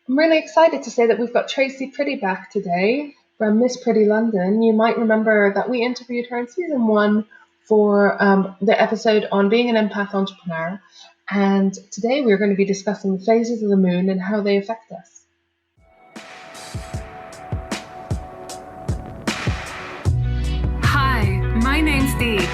I'm really excited to say that we've got Tracey Pretty back today from Miss Pretty London. You might remember that we interviewed her in season 1 for the episode on being an empath entrepreneur. And today we're going to be discussing the phases of the moon and how they affect us. Hi, my name's Dee,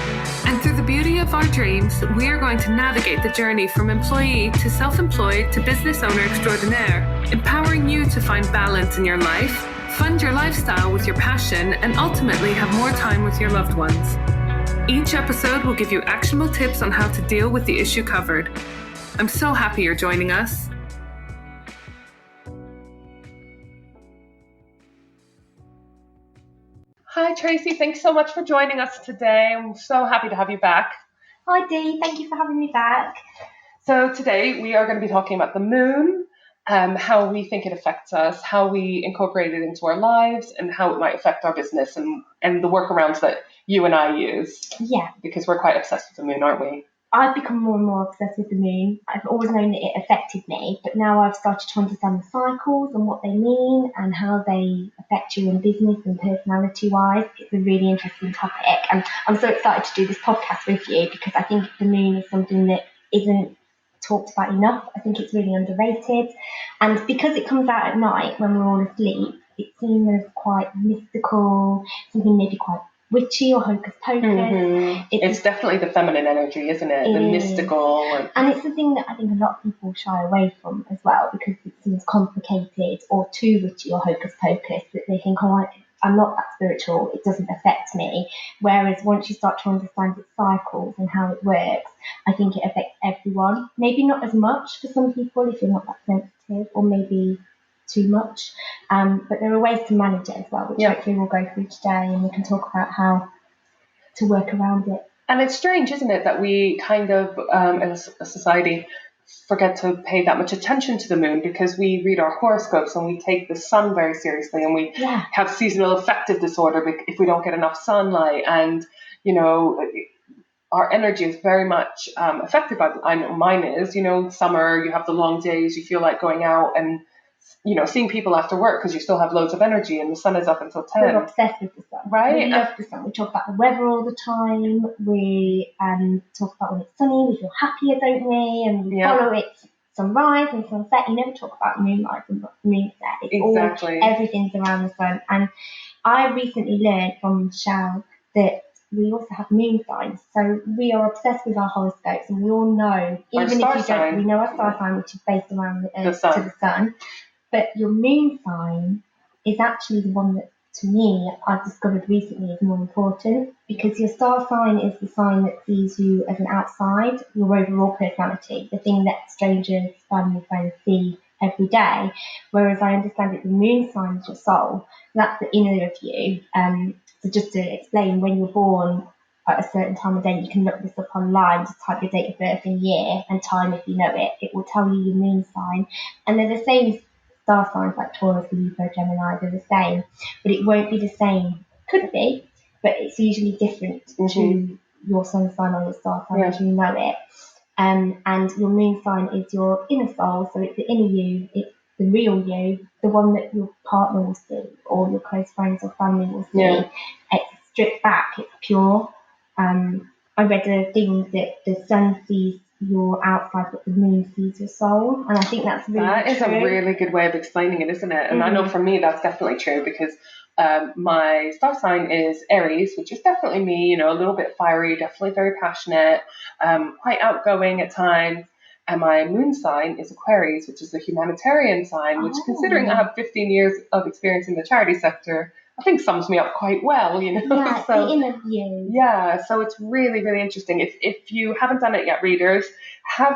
and through the beauty of our dreams, we are going to navigate the journey from employee to self-employed to business owner extraordinaire, empowering you to find balance in your life, fund your lifestyle with your passion, and ultimately have more time with your loved ones. Each episode will give you actionable tips on how to deal with the issue covered. I'm so happy you're joining us. Hi, Tracey. Thanks so much for joining us today. I'm so happy to have you back. Hi, Dee. Thank you for having me back. So today we are going to be talking about the moon, how we think it affects us, how we incorporate it into our lives, and how it might affect our business and the workarounds that you and I use. Yeah. Because we're quite obsessed with the moon, aren't we? I've become more and more obsessed with the moon. I've always known that it affected me, but now I've started to understand the cycles and what they mean and how they affect you in business and personality-wise. It's a really interesting topic, and I'm so excited to do this podcast with you because I think the moon is something that isn't talked about enough. I think it's really underrated, and because it comes out at night when we're all asleep, it's seen as quite mystical, something maybe quite witchy or hocus pocus. Mm-hmm. It's definitely the feminine energy, isn't it? The mystical. And it's the thing that I think a lot of people shy away from as well because it seems complicated or too witchy or hocus pocus that they think, oh, I'm not that spiritual, it doesn't affect me. Whereas once you start to understand its cycles and how it works, I think it affects everyone. Maybe not as much for some people if you're not that sensitive, or maybe too much, but there are ways to manage it as well, which hopefully we'll go through today, and we can talk about how to work around it. And it's strange, isn't it, that we kind of, as a society, forget to pay that much attention to the moon because we read our horoscopes and we take the sun very seriously, and we have seasonal affective disorder if we don't get enough sunlight, and our energy is very much affected by. I know mine is. Summer, you have the long days, you feel like going out and seeing people after work because you still have loads of energy and the sun is up until 10. We're obsessed with the sun. Right? We love the sun. We talk about the weather all the time. We talk about when it's sunny. We feel happier, don't we? And we follow its sunrise and sunset. You never talk about moonrise and moonset. It's exactly. Everything's around the sun. And I recently learned from Michelle that we also have moon signs. So we are obsessed with our horoscopes, and we all know, even if you don't, we know our star sign, which is based around the Earth to the sun. But your moon sign is actually the one that, to me, I've discovered recently is more important, because your star sign is the sign that sees you as an outside, your overall personality, the thing that strangers, family, friends see every day. Whereas I understand that the moon sign is your soul. That's the inner of you. So just to explain, when you're born at a certain time of day, you can look this up online, just type your date of birth and year and time if you know it. It will tell you your moon sign. And they're the same star signs like Taurus, Libra, Gemini, they're the same, but it won't be the same. Could be, but it's usually different to your sun sign or your star sign as you know it. And your moon sign is your inner soul, so it's the inner you, it's the real you, the one that your partner will see or your close friends or family will see. It's stripped back, it's pure. I read a thing that the sun sees your outside, but the moon sees your soul, and I think that's really that is true. a really good way of explaining it, isn't it? And I know for me that's definitely true, because my star sign is Aries, which is definitely me, a little bit fiery, definitely very passionate, quite outgoing at times. And my moon sign is Aquarius, which is the humanitarian sign, which, considering I have 15 years of experience in the charity sector, I think sums me up quite well, Yeah, So, the inner view. Yeah, so it's really, really interesting. If you haven't done it yet, readers,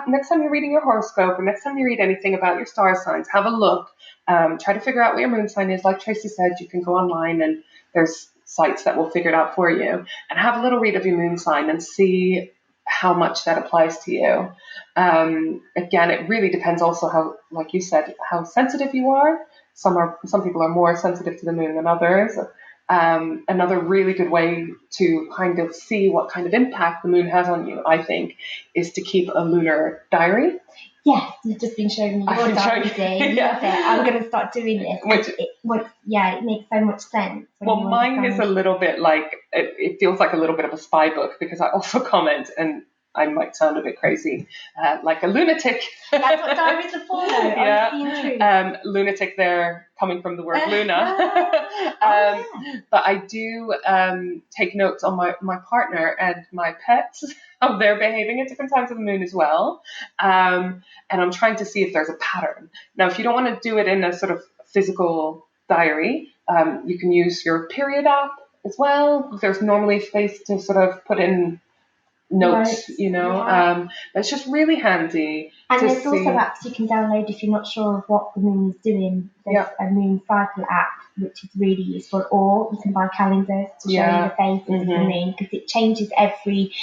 next time you're reading your horoscope or next time you read anything about your star signs, have a look. Try to figure out what your moon sign is. Like Tracey said, you can go online and there's sites that will figure it out for you. And have a little read of your moon sign and see how much that applies to you. Again, it really depends also how, like you said, how sensitive you are. Some people are more sensitive to the moon than others. Another really good way to kind of see what kind of impact the moon has on you, I think, is to keep a lunar diary. Yes, you've just been showing me your diary. Yeah. Love it. I'm going to start doing this. It makes so much sense. Well, mine is a little bit like, it feels like a little bit of a spy book, because I also comment, and I might sound a bit crazy, like a lunatic. That's what diaries are for, though. Yeah. Lunatic there, coming from the word Luna. But I do take notes on my partner and my pets, how they're behaving at different times of the moon as well. And I'm trying to see if there's a pattern. Now, if you don't want to do it in a sort of physical diary, you can use your period app as well. There's normally space to sort of put in notes, it's just really handy. And there's also apps you can download if you're not sure of what the moon is doing. There's a moon cycle app, which is really useful, or you can buy calendars to show you the phases of the moon, because it changes every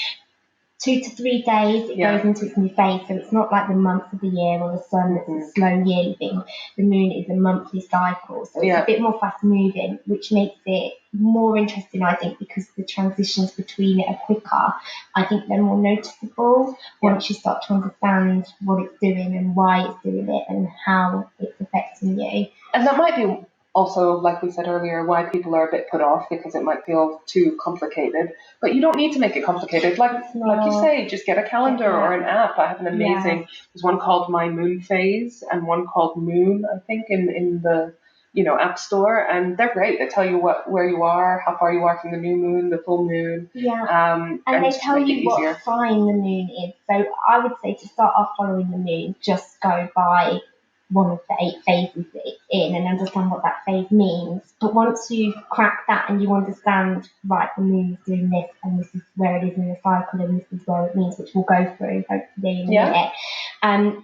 2 to 3 days. It goes into its new phase, so it's not like the months of the year or the sun that's a slow yearly thing. The moon is a monthly cycle, so it's a bit more fast moving, which makes it more interesting, I think, because the transitions between it are quicker. I think they're more noticeable once you start to understand what it's doing and why it's doing it and how it's affecting you. And that might be also, like we said earlier, why people are a bit put off, because it might feel too complicated. But you don't need to make it complicated. Like you say, just get a calendar or an app. I have an amazing, there's one called My Moon Phase and one called Moon, I think, in the App Store, and they're great. They tell you where you are, how far you are from the new moon, the full moon. And they tell you what sign the moon is. So I would say, to start off following the moon, just go by one of the 8 phases that it's in and understand what that phase means. But once you've cracked that and you understand, right, the moon is doing this and this is where it is in the cycle and this is where it means, which we'll go through hopefully in a minute.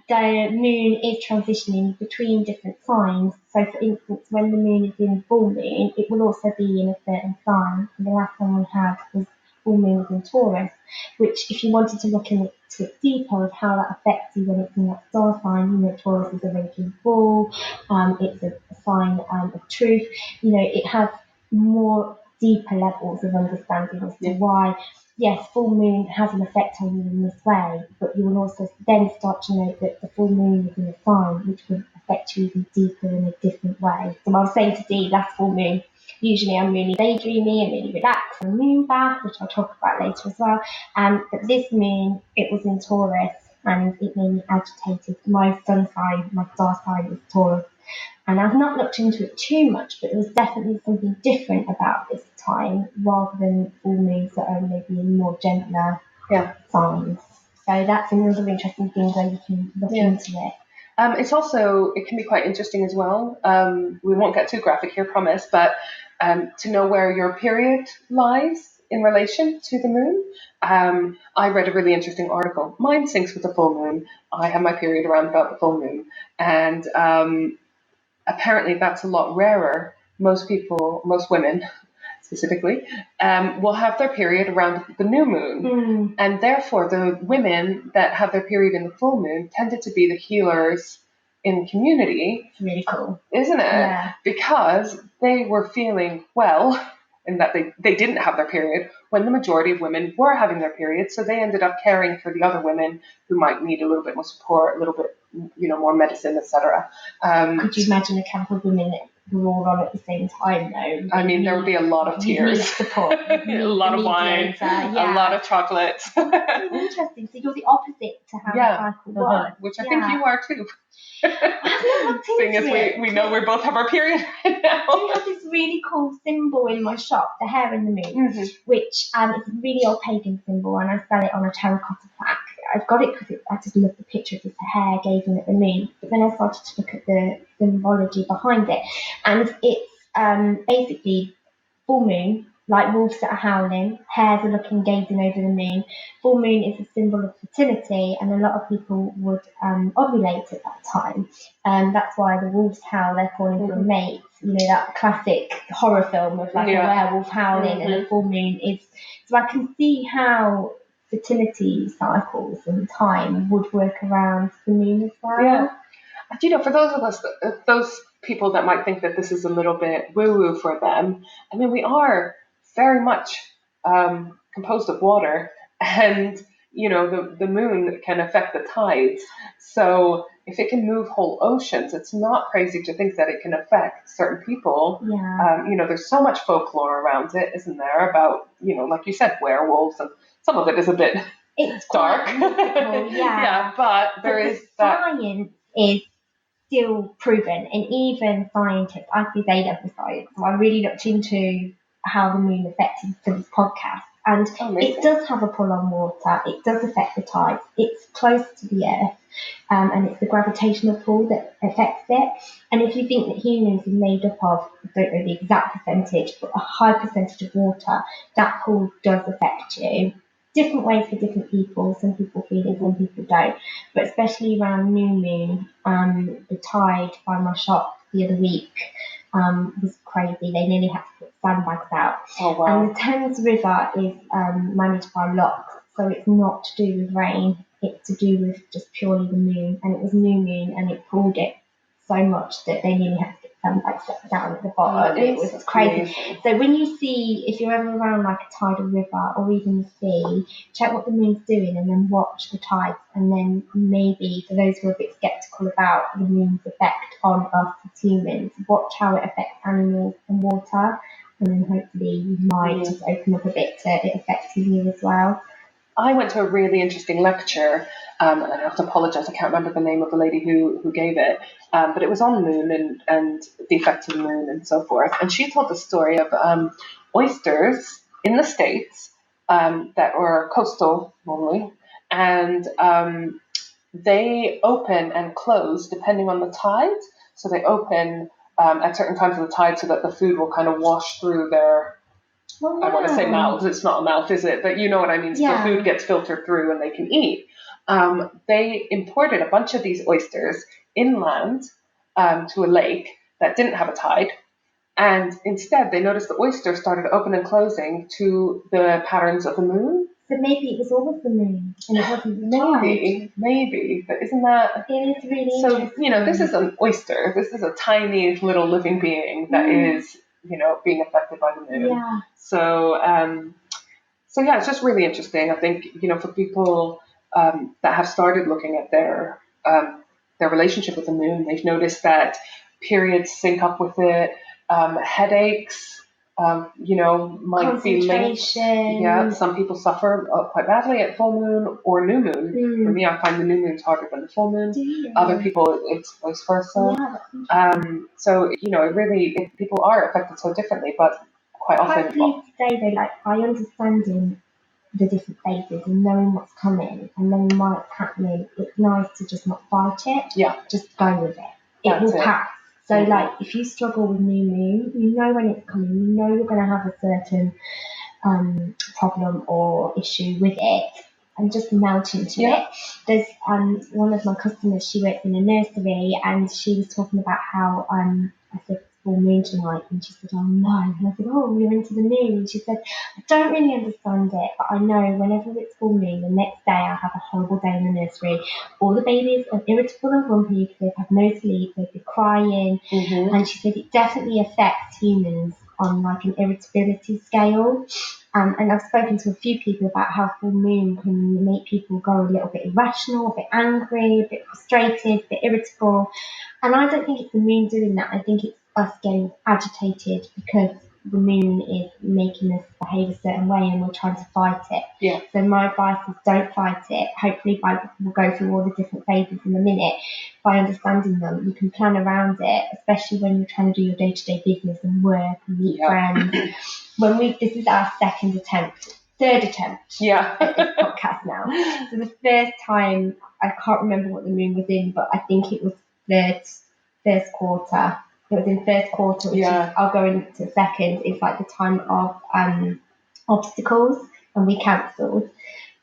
The moon is transitioning between different signs. So, for instance, when the moon is in full moon, it will also be in a certain sign. And the last one we had was full moon was in Taurus, which, if you wanted to look into it deeper of how that affects you when it's in that star sign, Taurus is a raging bull, it's a sign of truth. It has more deeper levels of understanding as to why, yes, full moon has an effect on you in this way, but you will also then start to know that the full moon is in a sign which will affect you even deeper in a different way. So I was saying to Dee, last full moon, usually I'm really daydreamy and really relaxed, and moon bath, which I'll talk about later as well. But this moon, it was in Taurus and it made me agitated. My sun sign, my star sign is Taurus. And I've not looked into it too much, but there was definitely something different about this time rather than full moons that are maybe in more gentler signs. So that's another interesting thing where you can look into it. It can be quite interesting as well. We won't get too graphic here, promise, but to know where your period lies in relation to the moon. I read a really interesting article. Mine syncs with the full moon. I have my period around about the full moon. And apparently that's a lot rarer. Most women specifically, will have their period around the new moon. And therefore the women that have their period in the full moon tended to be the healers in the community. It's really cool. Isn't it? Yeah. Because they were feeling well, in that they didn't have their period when the majority of women were having their period. So they ended up caring for the other women who might need a little bit more support, a little bit, more medicine, etc. Could you imagine a camp of women that were all on at the same time, though? I mean, there would be a lot of tears. Need support. A lot of wine. A lot of chocolate. Interesting. So you're the opposite to how the cycle works. Which I think you are too. Seeing as we know we both have our period right now. I have this really cool symbol in my shop, the hare in the moon, which is a really old pagan symbol, and I sell it on a terracotta plaque. I've got it because I just love the picture of this hare gazing at the moon. But then I started to look at the symbology behind it, and it's basically full moon, like wolves that are howling, hares are looking, gazing over the moon. Full moon is a symbol of fertility, and a lot of people would ovulate at that time. That's why the wolves howl, they're calling for a mate. That classic horror film of a werewolf howling, and a full moon is. So I can see how fertility cycles and time would work around the moon as well. Yeah. For those of us, those people that might think that this is a little bit woo-woo for them, I mean, we are very much composed of water, and the moon can affect the tides. So if it can move whole oceans, it's not crazy to think that it can affect certain people. Yeah. There's so much folklore around it, isn't there? About like you said, werewolves, and some of it is a bit it's dark. Mythical, yeah. But the science is still proven, and even scientists, I did A-level science, so I really looked into how the moon affected for this podcast. And it does have a pull on water. It does affect the tides. It's close to the Earth, and it's the gravitational pull that affects it. And if you think that humans are made up of, I don't know the exact percentage, but a high percentage of water, that pull does affect you. Different ways for different people. Some people feel it, some people don't. But especially around new moon, the tide by my shop the other week was crazy. They nearly had to put sandbags out. Oh, wow. And the Thames River is managed by locks, so it's not to do with rain. It's to do with just purely the moon. And it was new moon, and it pulled it so much that they nearly had to get sandbags down at the bottom. It was crazy. Amazing. So when you see, if you're ever around like a tidal river or even the sea, check what the moon's doing and then watch the tides. And then maybe, for those who are a bit sceptical about the moon's effect on us as humans, watch how it affects animals and water. And then hopefully you might just open up a bit to it affecting you as well. I went to a really interesting lecture, and I have to apologise, I can't remember the name of the lady who gave it, but it was on the moon and the effect of the moon and so forth. And she told the story of oysters in the States that were coastal normally, and they open and close depending on the tide. So they open at certain times of the tide so that the food will kind of wash through their... Oh, wow. I want to say mouths. It's not a mouth, is it? But you know what I mean. So the food gets filtered through and they can eat. They imported a bunch of these oysters inland to a lake that didn't have a tide. And instead, they noticed the oysters started open and closing to the patterns of the moon. So maybe it was always the moon and it wasn't the tide. Maybe. But isn't that... It is really interesting. So, this is an oyster. This is a tiny little living being that is... being affected by the moon. Yeah. So it's just really interesting. I think, for people that have started looking at their relationship with the moon, they've noticed that periods sync up with it, headaches, might be linked. Yeah, some people suffer quite badly at full moon or new moon. For me, I find the new moon's harder than the full moon. Other people, it's vice versa. People are affected so differently, but quite often... Today, though, by understanding the different phases and knowing what's coming and knowing why it's happening, it's nice to just not fight it. Yeah. Just go with it. It will pass. So, if you struggle with new moon, you know when it's coming, you know you're going to have a certain problem or issue with it, and just melt into it. There's one of my customers, she works in a nursery, and she was talking about how I said, it's full moon tonight, and she said, oh no, and I said, oh, we're into the moon, and she said, I don't really understand it, but I know whenever it's full moon, the next day I have a horrible day in the nursery. All the babies are irritable and grumpy, they've had no sleep, they've been crying, and she said it definitely affects humans on an irritability scale. And I've spoken to a few people about how full moon can make people go a little bit irrational, a bit angry, a bit frustrated, a bit irritable. And I don't think it's the moon doing that. I think it's us getting agitated because the moon is making us behave a certain way and we're trying to fight it. Yeah. So my advice is don't fight it. Hopefully we'll go through all the different phases in a minute. By understanding them, you can plan around it, especially when you're trying to do your day-to-day business and work and meet friends. This is our third attempt at this podcast now. So the first time, I can't remember what the moon was in, but I think it was first quarter. It was in first quarter, which is, I'll go into second. It's the time of obstacles, and we cancelled.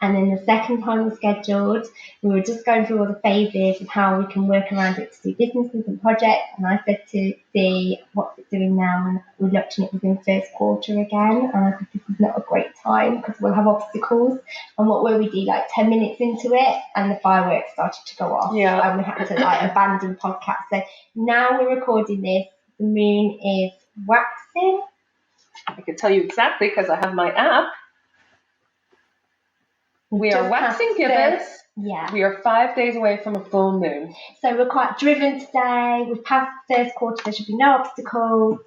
And then the second time we scheduled, we were just going through all the phases and how we can work around it to do businesses and projects. And I said to Dee, what's it doing now? And we looked and it was in first quarter again. And I said, this is not a great time because we'll have obstacles. And what will we do? Like 10 minutes into it and the fireworks started to go off. Yeah. And we had to abandon podcast. So now we're recording this. The moon is waxing. I can tell you exactly because I have my app. We are waxing gibbous. Yeah. We are 5 days away from a full moon. So we're quite driven today. We've passed the first quarter. There should be no obstacles.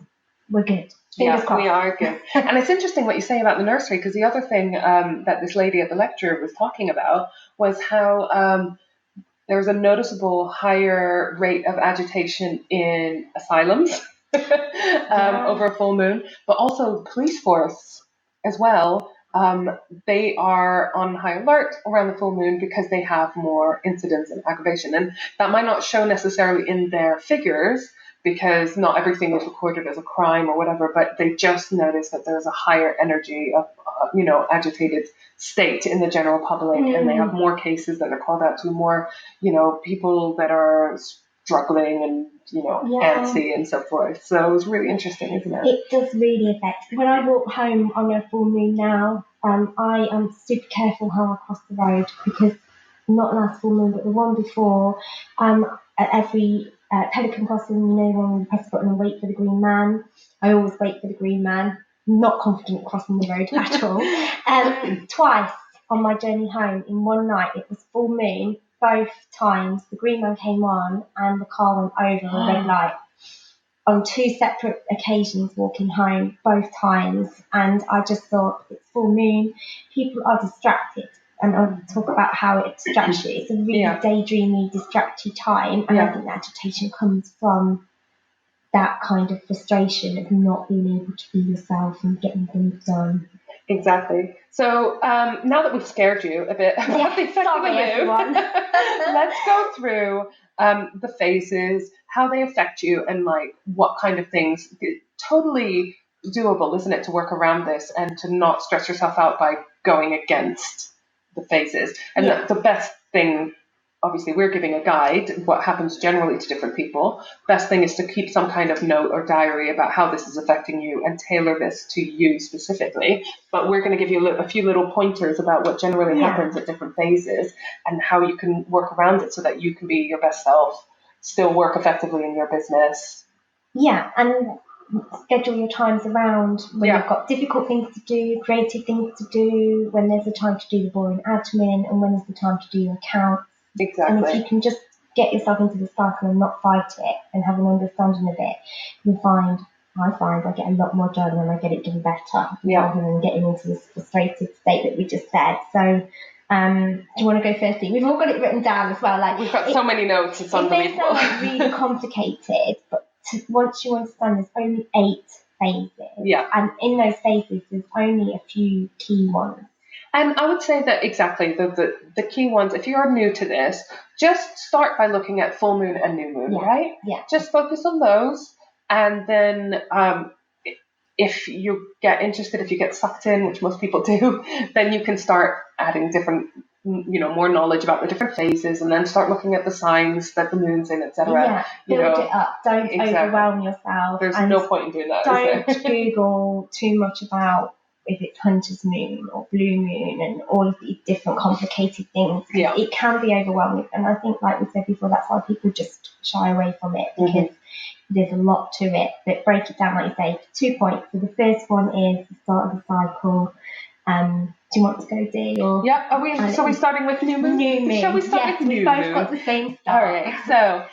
We're good. Fingers crossed. We are good. And it's interesting what you say about the nursery, because the other thing that this lady at the lecture was talking about was how there was a noticeable higher rate of agitation in asylums over a full moon, but also the police force as well. They are on high alert around the full moon because they have more incidents and aggravation. And that might not show necessarily in their figures because not everything is recorded as a crime or whatever, but they just notice that there's a higher energy of, agitated state in the general public. And they have more cases that are called out to, more, people that are struggling and, antsy and so forth. So it's really interesting, isn't it? It does really affect. When I walk home on a full moon now, I am super careful how I cross the road because not last full moon, but the one before, at every Pelican crossing, when we press the button and wait for the green man, I always wait for the green man, not confident crossing the road at all. Twice on my journey home in one night, it was full moon. Both times the green man came on and the car went over a red light on two separate occasions walking home, both times. And I just thought, it's full moon, people are distracted. And I'll talk about how it distracts you. It's a really daydreamy, distracted time. And I think the agitation comes from that kind of frustration of not being able to be yourself and getting things done. Exactly. So now that we've scared you a bit about the effect of the moon, let's go through the phases, how they affect you, and like what kind of things. Totally doable, isn't it, to work around this and to not stress yourself out by going against the phases. And the best thing, obviously, we're giving a guide, what happens generally to different people. Best thing is to keep some kind of note or diary about how this is affecting you and tailor this to you specifically. But we're going to give you a few little pointers about what generally happens at different phases and how you can work around it so that you can be your best self, still work effectively in your business. Yeah, and schedule your times around when you've got difficult things to do, creative things to do, when there's a time to do the boring admin, and when there's the time to do your accounts. Exactly. And if you can just get yourself into the cycle and not fight it and have an understanding of it, I find I get a lot more done and I get it done better rather than getting into this frustrated state that we just said. So do you want to go first? We've all got it written down as well. We've got so many notes, it's unbelievable. It may sound really complicated, but once you understand there's only 8 phases. Yeah. And in those phases there's only a few key ones. And I would say that exactly the key ones, if you're new to this, just start by looking at full moon and new moon, right? Yeah. Just focus on those. And then if you get interested, if you get sucked in, which most people do, then you can start adding different, more knowledge about the different phases and then start looking at the signs that the moon's in, etc. Yeah, build it up. Don't overwhelm yourself. There's no point in doing that, don't is there? Google too much about if it's Hunter's moon or blue moon and all of these different complicated things. Yeah. It can be overwhelming. And I think, like we said before, that's why people just shy away from it because there's a lot to it. But break it down, like you say, 2 points. So the first one is the start of the cycle. Do you want to go, Dee? Yeah. Are we starting with new moon? New moon. Shall we start with new moon? We've both got the same start. All right.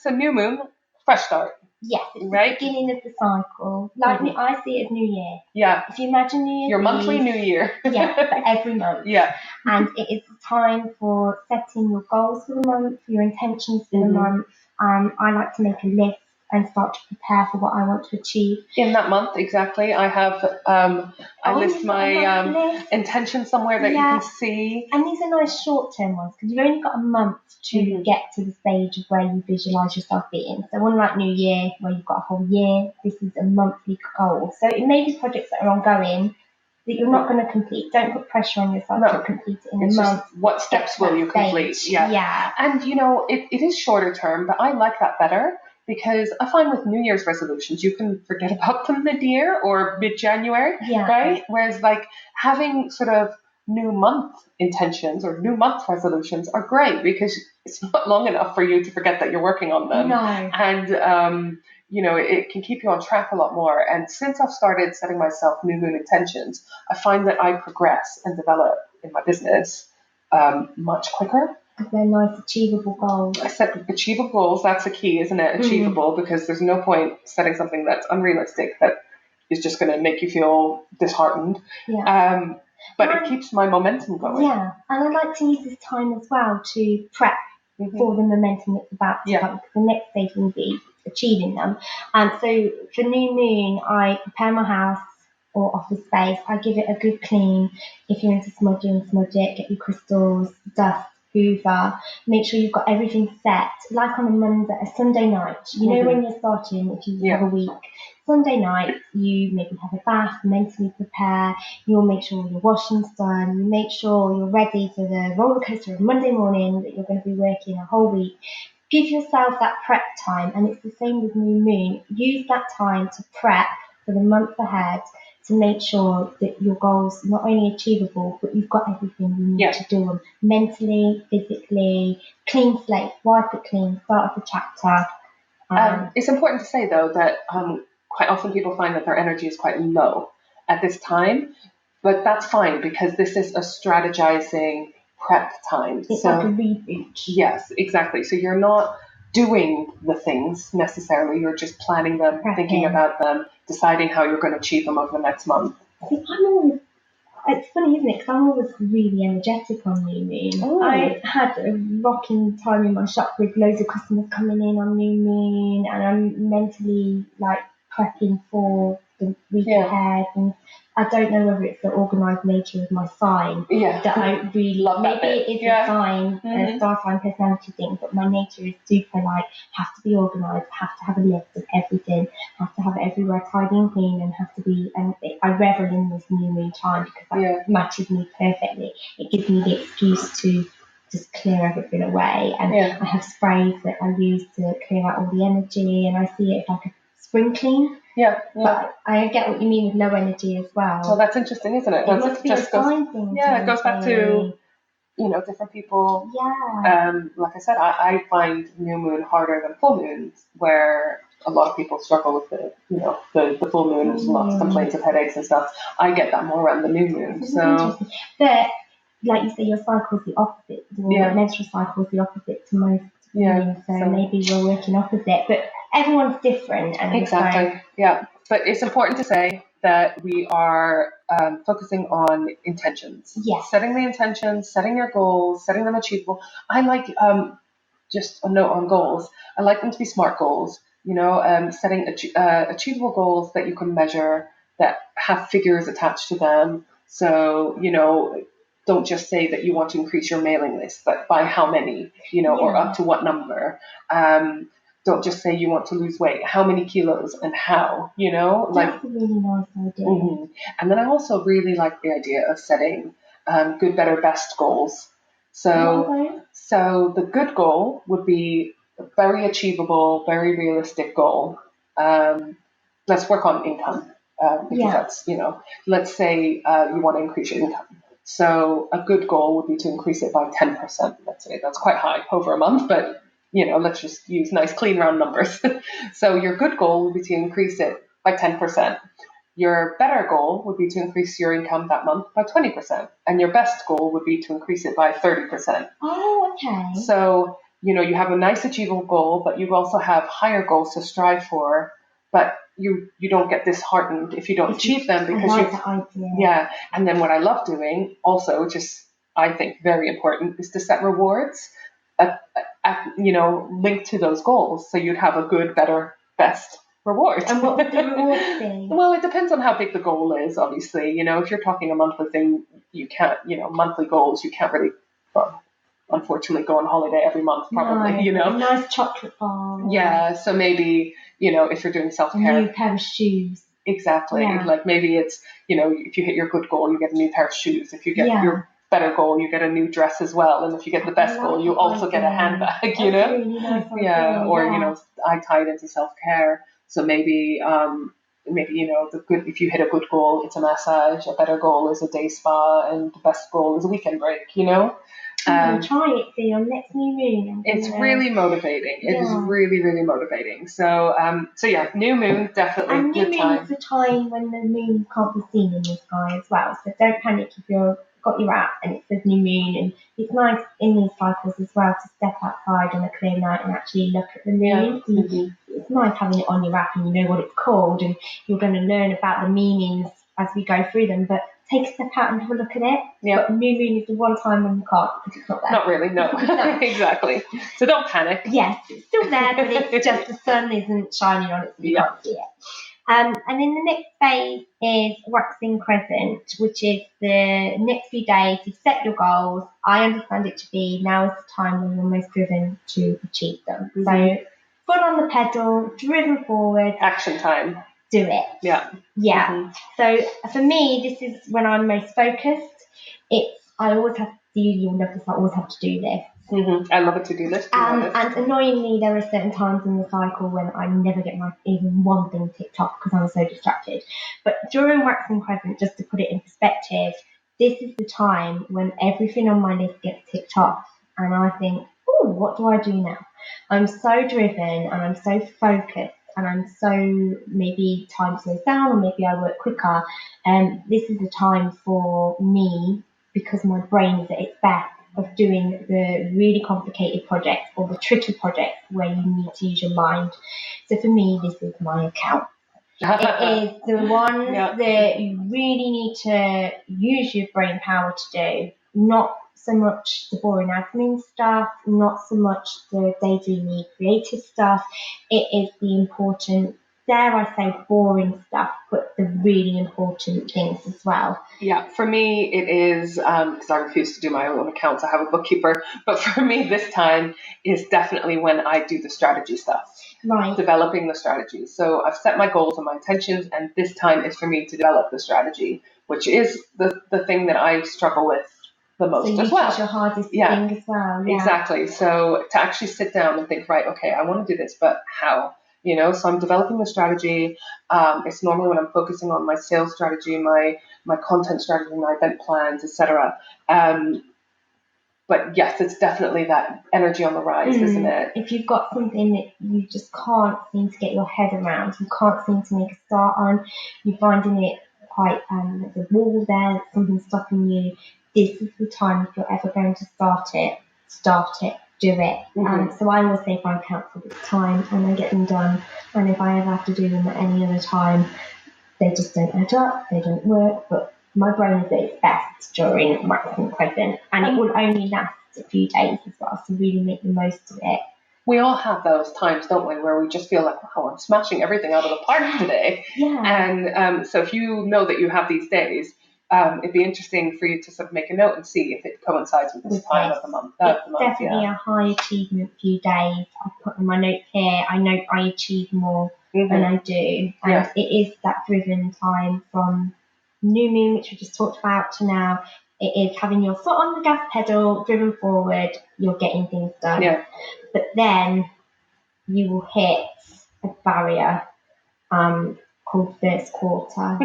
So new moon, fresh start. Yes, it's right? the beginning of the cycle. Like I see it as New Year. Yeah. If you imagine New Year's your monthly Eve, New Year. Yeah, but every month. Yeah. And it is time for setting your goals for the month, your intentions for the month. I like to make a list and start to prepare for what I want to achieve. In that month, exactly. I have, I list my intention somewhere that you can see. And these are nice short-term ones because you've only got a month to get to the stage of where you visualise yourself being. So unlike New Year, where you've got a whole year, this is a monthly goal. So it may be projects that are ongoing, that you're not going to complete. Don't put pressure on yourself to complete it in a month. What steps will you complete? Yeah. And, it is shorter term, but I like that better because I find with New Year's resolutions, you can forget about them mid-year or mid-January, right? Whereas like having sort of new month intentions or new month resolutions are great because it's not long enough for you to forget that you're working on them. No. And, it can keep you on track a lot more. And since I've started setting myself new moon intentions, I find that I progress and develop in my business much quicker. And they're nice, achievable goals. I set achievable goals. That's the key, isn't it? Achievable, because there's no point setting something that's unrealistic that is just going to make you feel disheartened. Yeah. But it keeps my momentum going. Yeah, and I'd like to use this time as well to prep for the momentum that's about to come, because the next stage will be achieving them. And so for new moon, I prepare my house or office space. I give it a good clean. If you're into smudging, smudge it. Get your crystals, dust, hoover. Make sure you've got everything set. Like on a Sunday night. You know when you're starting, if you have a week. Sunday night, you maybe have a bath, mentally prepare. You'll make sure your washing's done. You make sure you're ready for the roller coaster of Monday morning that you're going to be working a whole week. Give yourself that prep time, and it's the same with new moon. Use that time to prep for the month ahead to make sure that your goals are not only achievable, but you've got everything you need to do them mentally, physically, clean slate, wipe it clean, start of the chapter. It's important to say, though, that quite often people find that their energy is quite low at this time, but that's fine because this is a strategizing prep time. It's like a reboot. Yes, exactly. So you're not doing the things necessarily, you're just planning them, thinking about them, deciding how you're going to achieve them over the next month. See, it's funny, isn't it? Because I'm always really energetic on new moon. Ooh. I had a rocking time in my shop with loads of customers coming in on new moon, and I'm mentally like prepping for the week ahead. And I don't know whether it's the organised nature of my sign that I really love. Maybe it is a sign, a star sign personality thing, but my nature is super like have to be organised, have to have a list of everything, have to have it everywhere tidy and clean, and have to be. And I revel in this new moon time because that matches me perfectly. It gives me the excuse to just clear everything away, and I have sprays that I use to clear out all the energy, and I see it like a spring clean. But I get what you mean with low energy as well. So that's interesting, isn't it? It must be a sign thing. Yeah, it goes back to different people. Yeah. Like I said, I find new moon harder than full moons, where a lot of people struggle with the full moon. There's lots of complaints of headaches and stuff. I get that more around the new moon. So, but like you say, your cycle is the opposite. Your menstrual cycle is the opposite to most women. So maybe we're working opposite, but everyone's different. And exactly. But it's important to say that we are focusing on intentions. Yes. Setting the intentions, setting your goals, setting them achievable. I like, just a note on goals, I like them to be SMART goals, setting achievable goals that you can measure, that have figures attached to them. So, don't just say that you want to increase your mailing list, but by how many, or up to what number. Don't just say you want to lose weight. How many kilos and how, That's a really nice idea. And then I also really like the idea of setting good, better, best goals. So the good goal would be a very achievable, very realistic goal. Let's work on income because that's, let's say you want to increase your income. So a good goal would be to increase it by 10%. Let's say that's quite high over a month, but let's just use nice, clean, round numbers. So your good goal would be to increase it by 10%. Your better goal would be to increase your income that month by 20%. And your best goal would be to increase it by 30%. Oh, okay. So, you have a nice achievable goal, but you also have higher goals to strive for. But you don't get disheartened if you don't achieve them because And then what I love doing also, just I think very important, is to set rewards linked to those goals. So you'd have a good, better, best reward. And what would the reward be? Well, it depends on how big the goal is, obviously. If you're talking a monthly thing, you can't, monthly goals, you can't really, unfortunately, go on holiday every month, probably, A nice chocolate bar. Yeah, so maybe, if you're doing self-care. A new pair of shoes. Exactly. Like maybe it's, if you hit your good goal, you get a new pair of shoes. If you get your better goal, you get a new dress as well. And if you get the best goal, you also get a handbag, Really nice idea. Or, I tie it into self-care. So maybe, if you hit a good goal, it's a massage. A better goal is a day spa, and the best goal is a weekend break, try it for your next new moon. It's really motivating. It is really, really motivating. So, new moon, definitely. And new moon is the time when the moon can't be seen in the sky as well. So don't panic if you've got your app and it says new moon. And it's nice in these cycles as well to step outside on a clear night and actually look at the moon. Yeah. It's nice having it on your app and you know what it's called, and you're going to learn about the meanings as we go through them. But take a step out and have a look at it. Yeah. But new moon is the one time when you can't, because it's not there. Not really, no. Exactly. So don't panic. Yes, it's still there, but it's just the sun isn't shining on it, so you can't see it. And then the next phase is waxing crescent, which is the next few days. You set your goals. I understand it to be now is the time when you're most driven to achieve them. Mm-hmm. So foot on the pedal, driven forward. Action time. Do it. Yeah. Mm-hmm. So for me, this is when I'm most focused. I always have to do, you'll notice I always have to do this. Mm-hmm. I love a to-do list. And annoyingly, there are certain times in the cycle when I never get even one thing ticked off because I'm so distracted. But during waxing crescent, just to put it in perspective, this is the time when everything on my list gets ticked off. And I think, what do I do now? I'm so driven and I'm so focused. And I'm so, maybe time slows down or maybe I work quicker. And this is a time for me, because my brain is at its best, of doing the really complicated projects or the tricky projects where you need to use your mind. So for me, this is my account. It is the ones that you really need to use your brain power to do, not so much the boring admin stuff, not so much the daydreamy creative stuff. It is the important, dare I say, boring stuff, but the really important things as well. Yeah, for me it is, because I refuse to do my own accounts, I have a bookkeeper, but for me this time is definitely when I do the strategy stuff. Right. Developing the strategy. So I've set my goals and my intentions, and this time is for me to develop the strategy, which is the thing that I struggle with the most as well. So your hardest thing as well. Yeah. Exactly. So to actually sit down and think, right, okay, I want to do this, but how? So I'm developing the strategy. It's normally when I'm focusing on my sales strategy, my content strategy, my event plans, etc. But yes, it's definitely that energy on the rise, isn't it? If you've got something that you just can't seem to get your head around, you can't seem to make a start on, you're finding it quite, there's a wall there, something stopping you, this is the time, if you're ever going to start it, do it. Mm-hmm. So I always say if I cancel this time and I get them done, and if I ever have to do them at any other time, they just don't add up, they don't work, but my brain is at its best during waxing crescent, and it will only last a few days as well, so really make the most of it. We all have those times, don't we, where we just feel like, wow, I'm smashing everything out of the park today. Yeah. And so if you know that you have these days, it'd be interesting for you to sort of make a note and see if it coincides with this time of the month. It's definitely a high achievement few days. I've put in my notes here, I know I achieve more than I do. And it is that driven time from new moon, which we just talked about, to now. It is having your foot on the gas pedal, driven forward, you're getting things done. Yeah. But then you will hit a barrier called first quarter.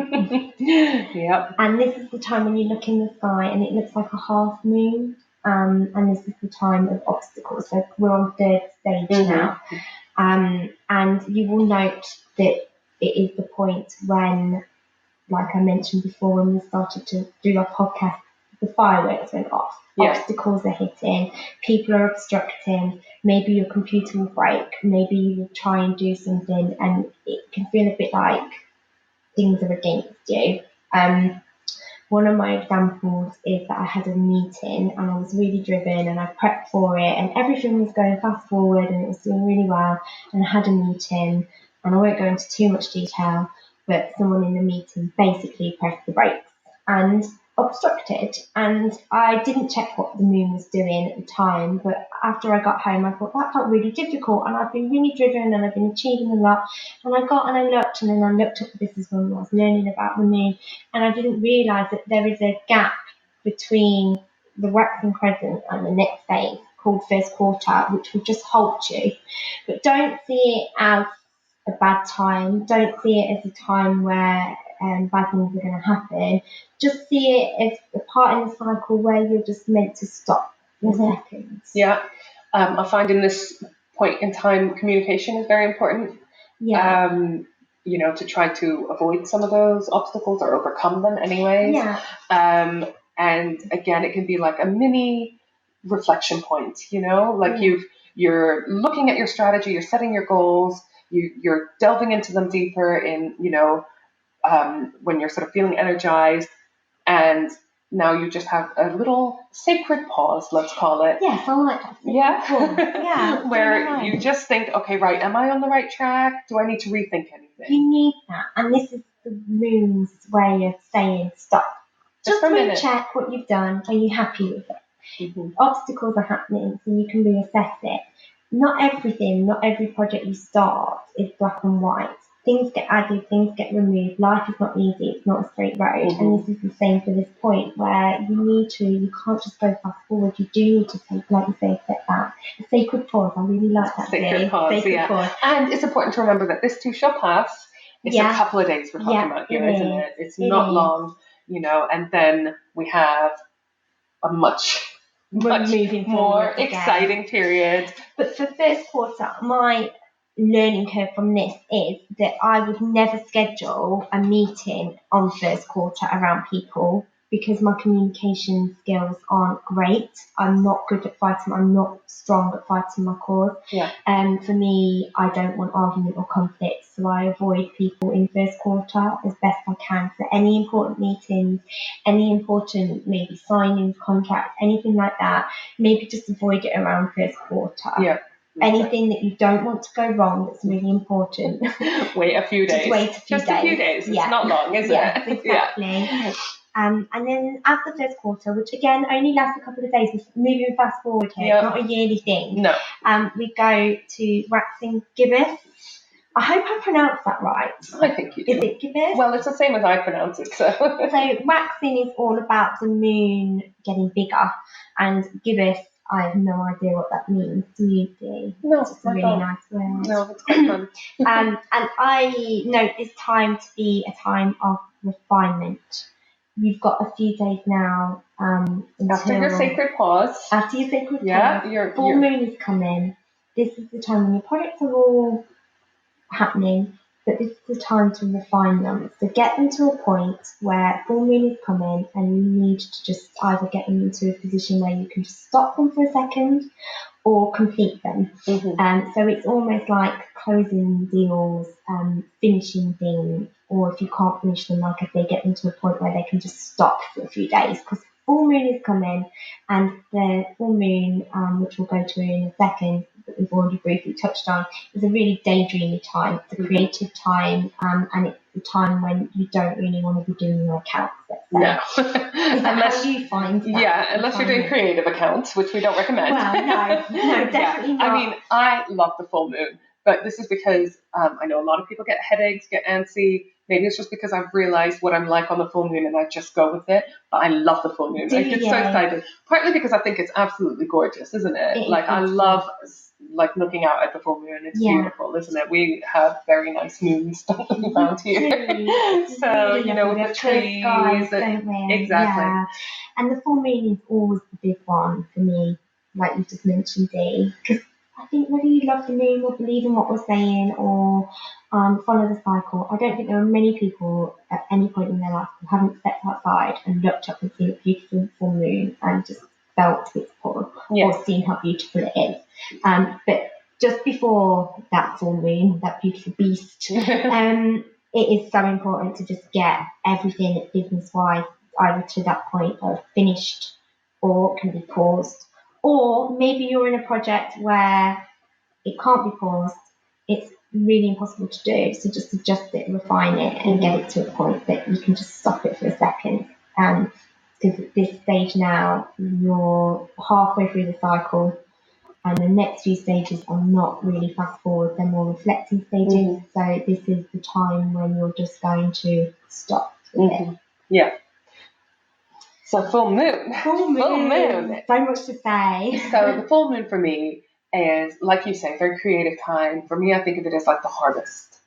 Yep. And this is the time when you look in the sky and it looks like a half moon. And this is the time of obstacles. So we're on third stage now. And you will note that it is the point when, like I mentioned before, when we started to do our podcast, the fireworks went off. Obstacles are hitting, people are obstructing, maybe your computer will break, maybe you will try and do something and it can feel a bit like things are against you. One of my examples is that I had a meeting and I was really driven and I prepped for it and everything was going fast forward and it was doing really well, and I had a meeting, and I won't go into too much detail, but someone in the meeting basically pressed the brakes, and obstructed, and I didn't check what the moon was doing at the time, but after I got home I thought that felt really difficult, and I've been really driven and I've been achieving a lot, and I got and I looked, and then I looked up this is when I was learning about the moon, and I didn't realise that there is a gap between the waxing crescent and the next phase called first quarter, which will just halt you. But don't see it as a bad time, don't see it as a time where bad things are going to happen. Just see it as a part in the cycle where you're just meant to stop for seconds. Yeah. I find in this point in time, communication is very important. Yeah. To try to avoid some of those obstacles or overcome them anyways. Yeah. And again, it can be like a mini reflection point, you're looking at your strategy, you're setting your goals, you're delving into them deeper in, when you're sort of feeling energized, and now you just have a little sacred pause, let's call it. Yes, I like that. Yeah. Where you just think, okay, right, am I on the right track? Do I need to rethink anything? You need that. And this is the moon's way of saying stop. Just recheck what you've done. Are you happy with it? Mm-hmm. Obstacles are happening, so you can reassess it. Not every project you start is black and white. Things get added, things get removed. Life is not easy, it's not a straight road. Mm-hmm. And this is the same for this point where you can't just go fast forward. You do need to take, like you say, a step back. A sacred pause, I really like that. Sacred pause. And it's important to remember that this too shall pass. It's a couple of days we're talking about here, isn't it? It's not long, and then we have a much more exciting period. But for first quarter, my learning curve from this is that I would never schedule a meeting on first quarter around people because my communication skills aren't great. I'm not good at fighting. I'm not strong at fighting my cause. Yeah. For me, I don't want argument or conflict, so I avoid people in first quarter as best I can. So any important meetings, any important maybe signings, contracts, anything like that, maybe just avoid it around first quarter. Yeah. Anything that you don't want to go wrong that's really important. Wait a few days. Just wait a few days. It's not long, is it? Yes, exactly. Yeah. And then after first quarter, which again only lasts a couple of days, we're moving fast forward here, it's not a yearly thing. No. We go to waxing gibbous. I hope I pronounced that right. I think you do. Is it gibbous? Well, it's the same as I pronounce it, so. So waxing is all about the moon getting bigger, and gibbous, I have no idea what that means. Do you do? No, it's a really nice word. No, it's quite fun. And I note this time to be a time of refinement. You've got a few days now. After your sacred pause. After your sacred pause. Full moon is coming. This is the time when your projects are all happening, but this is the time to refine them. So get them to a point where full moon is coming and you need to just either get them into a position where you can just stop them for a second or complete them. Mm-hmm. So it's almost like closing deals, finishing things, or if you can't finish them, like I say, get them to a point where they can just stop for a few days, because full moon is coming, and the full moon, which we'll go to in a second, that we've already briefly touched on, is a really daydreamy time. It's a creative time, and it's a time when you don't really want to be doing your accounts. No. Unless you find that. Yeah, unless you're doing creative accounts, which we don't recommend. Well, no, definitely not. I mean, I love the full moon, but this is because I know a lot of people get headaches, get antsy. Maybe it's just because I've realized what I'm like on the full moon and I just go with it. But I love the full moon. I get so excited. Partly because I think it's absolutely gorgeous, isn't it? I love looking out at the full moon. It's beautiful, isn't it? We have very nice moons around here. So, with the trees. Skies, don't we? Exactly. Yeah. And the full moon is always the big one for me, like you just mentioned, Dee. Because I think whether you love the moon or believe in what we're saying or follow the cycle, I don't think there are many people at any point in their life who haven't stepped outside and looked up and seen a beautiful full moon and just felt its pull or seen how beautiful it is. But just before that full moon, that beautiful beast, it is so important to just get everything business-wise either to that point of finished or can be paused. Or maybe you're in a project where it can't be paused. It's really impossible to do. So just adjust it, refine it, and get it to a point that you can just stop it for a second. because at this stage now, you're halfway through the cycle, and the next few stages are not really fast forward, they're more reflecting stages. So this is the time when you're just going to stop with it. Yeah. So full moon. Full moon. So much to say. So the full moon for me is, like you say, very creative time. For me, I think of it as like the harvest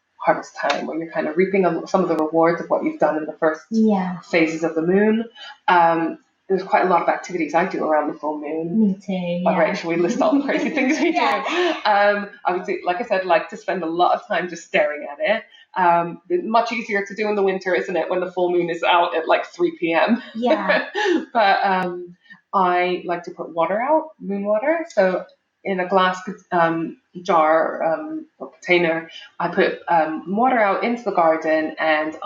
time, where you're kind of reaping some of the rewards of what you've done in the first phases of the moon. There's quite a lot of activities I do around the full moon. Me too. Yeah. All right, shall we list all the crazy things we do? I would say, like I said, like to spend a lot of time just staring at it. It's much easier to do in the winter, isn't it, when the full moon is out at like 3 p.m. Yeah. But I like to put water out, moon water. So in a glass jar or container, I put water out into the garden, and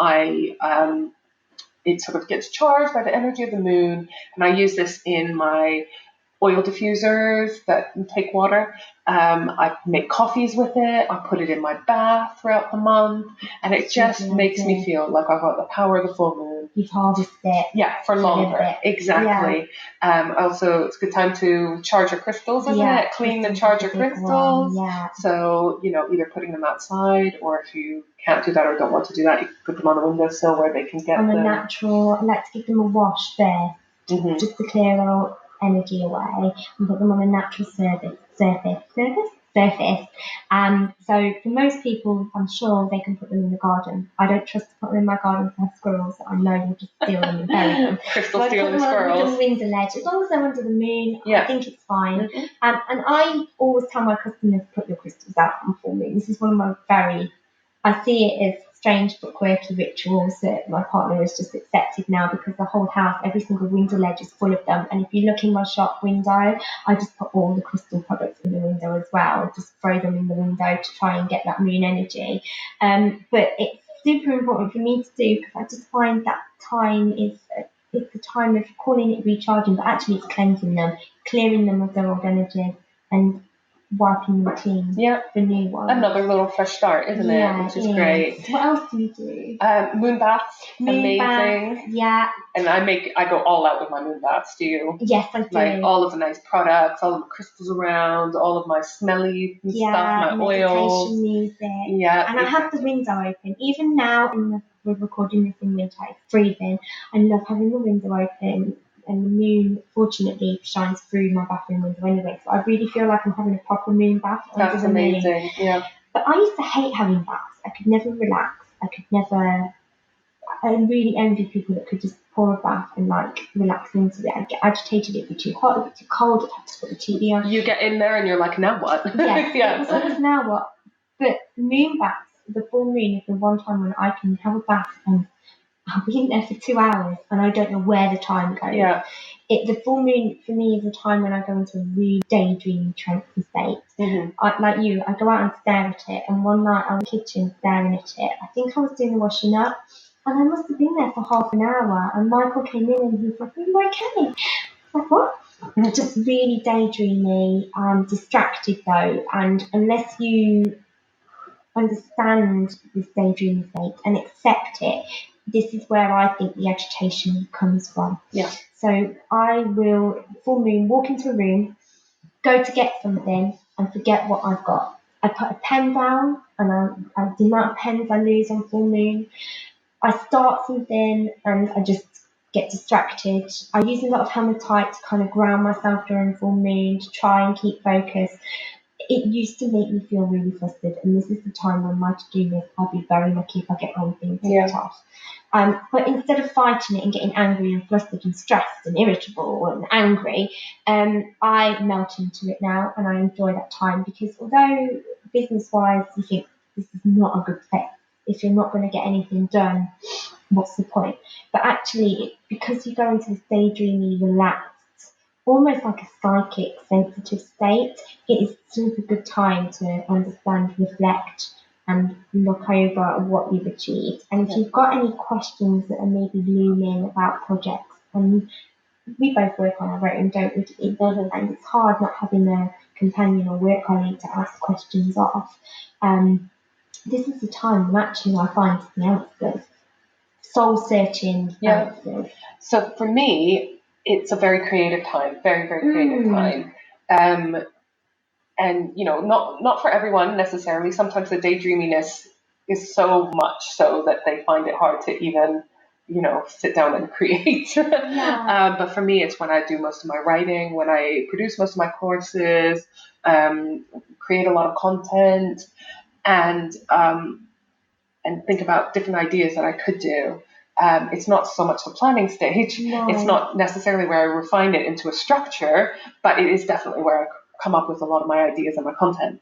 it sort of gets charged by the energy of the moon. And I use this in my oil diffusers that take water. I make coffees with it. I put it in my bath throughout the month, and it just makes me feel like I've got the power of the full moon. You've harvested it. Yeah, for longer. Exactly. Yeah. Also, it's a good time to charge your crystals, isn't it? Clean and charge your crystals. Yeah. So, either putting them outside, or if you can't do that or don't want to do that, you can put them on a windowsill where they can get on a natural. I like to give them a wash there, just to clear out energy away, and put them on a natural surface. So for most people, I'm sure they can put them in the garden. I don't trust to put them in my garden for squirrels that I know will just steal them and bury them. Crystal so stealing squirrels. I put them on a window ledge. As long as they're under the moon, I think it's fine. And I always tell my customers, put your crystals out on full moon. This is one of my I see it as strange but quirky rituals that my partner has just accepted now, because the whole house, every single window ledge is full of them. And if you look in my shop window, I just put all the crystal products in the window as well, just throw them in the window to try and get that moon energy. But it's super important for me to do, because I just find that time it's the time of calling it recharging, but actually it's cleansing them, clearing them of their old energy, and wiping the clean for new ones. Another little fresh start, isn't it? Which is great. What else do you do? Moon baths, amazing. Baths, yeah. And I go all out with my moon baths. Do you? Yes, I do. Like all of the nice products, all of the crystals around, all of my smelly stuff, my oil. Meditation music. Yeah. And I have the window open. Even now, we're recording this in winter, it's freezing. I love having the window open. And the moon, fortunately, shines through my bathroom window anyway. So I really feel like I'm having a proper moon bath. That's amazing, moon. Yeah. But I used to hate having baths. I could never relax. I really envy people that could just pour a bath and relax into it. I'd get agitated, it'd be too hot, it'd be too cold, I'd have to put the TV on. You get in there and you're like, now what? Yeah. It was always now what? But moon baths, the full moon is the one time when I can have a bath and I'll be in there for 2 hours and I don't know where the time goes. Yeah. The full moon for me is a time when I go into a really daydreamy, trancy state. Like you, I go out and stare at it, and one night I was in the kitchen staring at it. I think I was doing the washing up, and I must have been there for half an hour, and Michael came in and he was like, "Are you okay?" I was like, "What?" Just really daydreamy, distracted though, and unless you understand this daydreamy state and accept it, this is where I think the agitation comes from. Yeah. So I will, full moon, walk into a room, go to get something, and forget what I've got. I put a pen down, and the amount of pens I lose on full moon. I start something, and I just get distracted. I use a lot of hematite to kind of ground myself during full moon, to try and keep focus. It used to make me feel really flustered, and this is the time when my to-do list, I'll be very lucky if I get one thing ticked off. But instead of fighting it and getting angry and flustered and stressed and irritable and angry, I melt into it now, and I enjoy that time, because although business-wise you think this is not a good fit, if you're not going to get anything done, what's the point? But actually, because you go into this daydreamy, relaxed, almost like a psychic, sensitive state, it is super good time to understand, reflect, and look over what you've achieved. And if you've got any questions that are maybe looming about projects, and we both work on our own, don't we? And it's hard not having a companion or work colleague to ask questions of. This is the time when actually I find the answers soul searching answers. So for me, it's a very creative time, very, very creative time. And, not for everyone necessarily. Sometimes the daydreaminess is so much so that they find it hard to even, sit down and create. But for me, it's when I do most of my writing, when I produce most of my courses, create a lot of content, and think about different ideas that I could do. It's not so much the planning stage. No. It's not necessarily where I refine it into a structure, but it is definitely where I come up with a lot of my ideas and my content.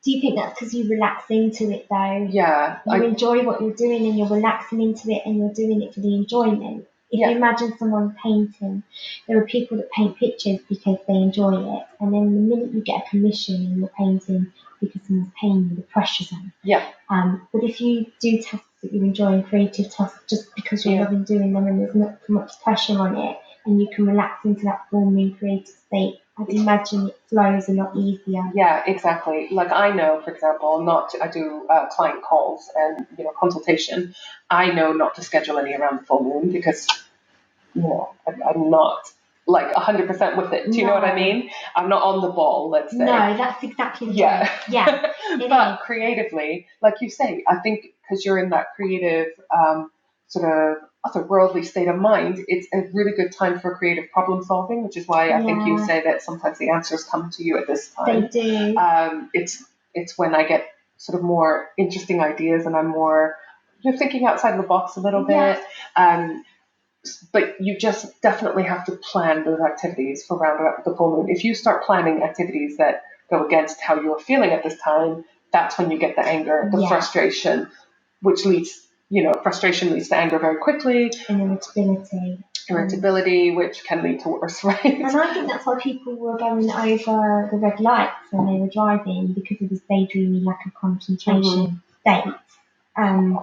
Do you think that's because you relax into it though? Yeah. You enjoy what you're doing and you're relaxing into it and you're doing it for the enjoyment. If you imagine someone painting, there are people that paint pictures because they enjoy it. And then the minute you get a commission and you're painting because someone's paying you, the pressure's on. Yeah. But if you do tasks that you enjoy and creative tasks just because you're loving doing them and there's not too much pressure on it and you can relax into that forming creative state, I'd imagine it flows a lot easier. Yeah, exactly. Like I know, for example, I do client calls and consultation. I know not to schedule any around the full moon because I'm not like 100% with it. Do you know what I mean? I'm not on the ball, let's say. No, that's exactly the point. Yeah. But creatively, like you say, I think because you're in that creative sort of otherworldly state of mind, it's a really good time for creative problem solving, which is why I think you say that sometimes the answers come to you at this time. They do. It's when I get sort of more interesting ideas and I'm more thinking outside the box a little bit. But you just definitely have to plan those activities for around the full moon. If you start planning activities that go against how you're feeling at this time, that's when you get the anger, the frustration, which leads, frustration leads to anger very quickly. And irritability, which can lead to worse, right? And I think that's why people were going over the red lights when they were driving because of this daydreamy lack of concentration state. And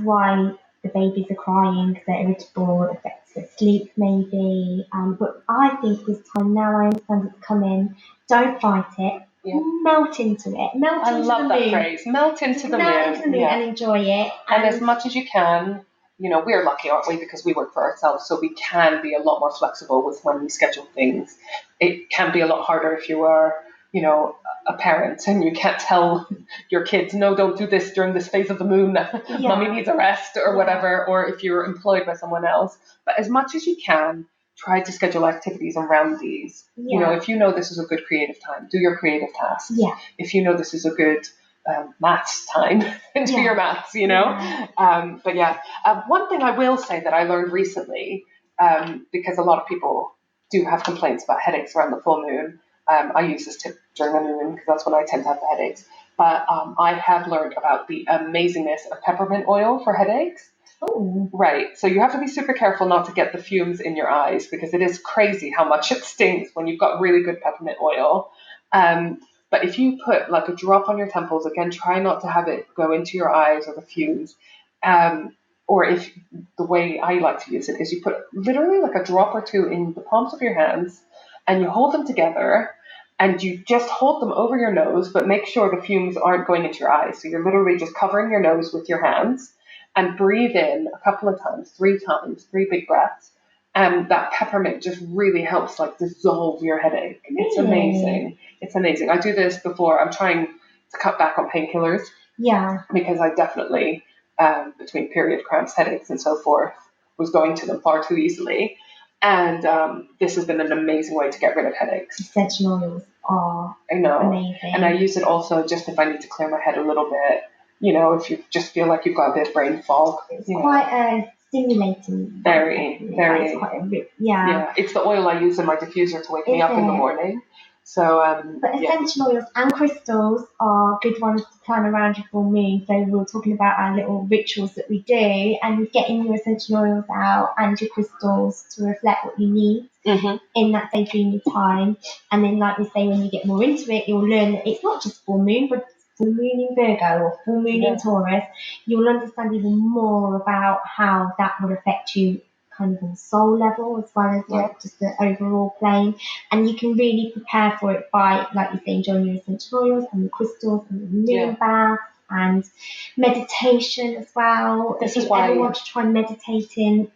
why the babies are crying because they're irritable, it affects their sleep maybe. But I think this time now I understand it's coming. Don't fight it. Yeah. Melt into it. I love that phrase. Melt into the moon. And enjoy it. And as much as you can, we're lucky, aren't we? Because we work for ourselves, so we can be a lot more flexible with when we schedule things. It can be a lot harder if you are, a parent and you can't tell your kids, no, don't do this during this phase of the moon. Mommy needs a rest or whatever, or if you're employed by someone else. But as much as you can, try to schedule activities around these. If this is a good creative time, do your creative tasks. If this is a good maths time, do your maths, But one thing I will say that I learned recently, because a lot of people do have complaints about headaches around the full moon. I use this tip during the new moon because that's when I tend to have the headaches. But I have learned about the amazingness of peppermint oil for headaches. Oh. Right. So you have to be super careful not to get the fumes in your eyes because it is crazy how much it stings when you've got really good peppermint oil. But if you put like a drop on your temples, again, try not to have it go into your eyes or the fumes. Or if the way I like to use it is you put literally like a drop or two in the palms of your hands and you hold them together and you just hold them over your nose, but make sure the fumes aren't going into your eyes. So you're literally just covering your nose with your hands and breathe in a couple of times, 3 big breaths. And that peppermint just really helps like dissolve your headache. It's amazing. It's amazing. I do this before. I'm trying to cut back on painkillers. Yeah. Because I definitely, between period cramps, headaches, and so forth, was going to them far too easily. And this has been an amazing way to get rid of headaches. Essential oils are amazing. And I use it also just if I need to clear my head a little bit. If you just feel like you've got a bit of brain fog. It's quite stimulating. Very. Yeah. It's the oil I use in my diffuser to wake me up in the morning. So, but essential oils and crystals are good ones to plan around your full moon. So we were talking about our little rituals that we do, and getting your essential oils out and your crystals to reflect what you need in that daydreamy time. And then, like we say, when you get more into it, you'll learn that it's not just full moon, but full moon in Virgo or full moon in Taurus. You'll understand even more about how that will affect you kind of on soul level as well as like just the overall plane, and you can really prepare for it by, like you say, enjoying your essential oils and the crystals and the moon bath and meditation as well. This if is why you ever want to try meditating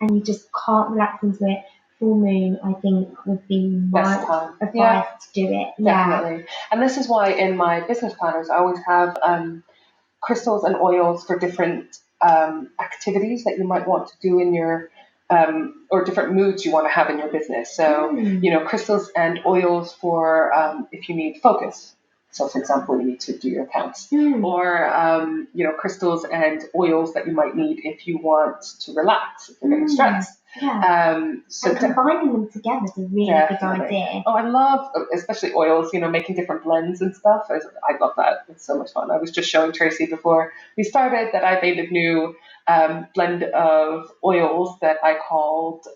and you just can't relax into it, full moon, I think, would be my advice to do it. Definitely. Yeah. And this is why in my business planners, I always have crystals and oils for different activities that you might want to do in your or different moods you want to have in your business. So, crystals and oils for if you need focus. So, for example, you need to do your accounts, or crystals and oils that you might need if you want to relax, if you're getting stressed. Yeah. So combining them together is a really good idea. Oh, I love, especially oils, making different blends and stuff. I love that. It's so much fun. I was just showing Tracey before we started that I made a new blend of oils that I called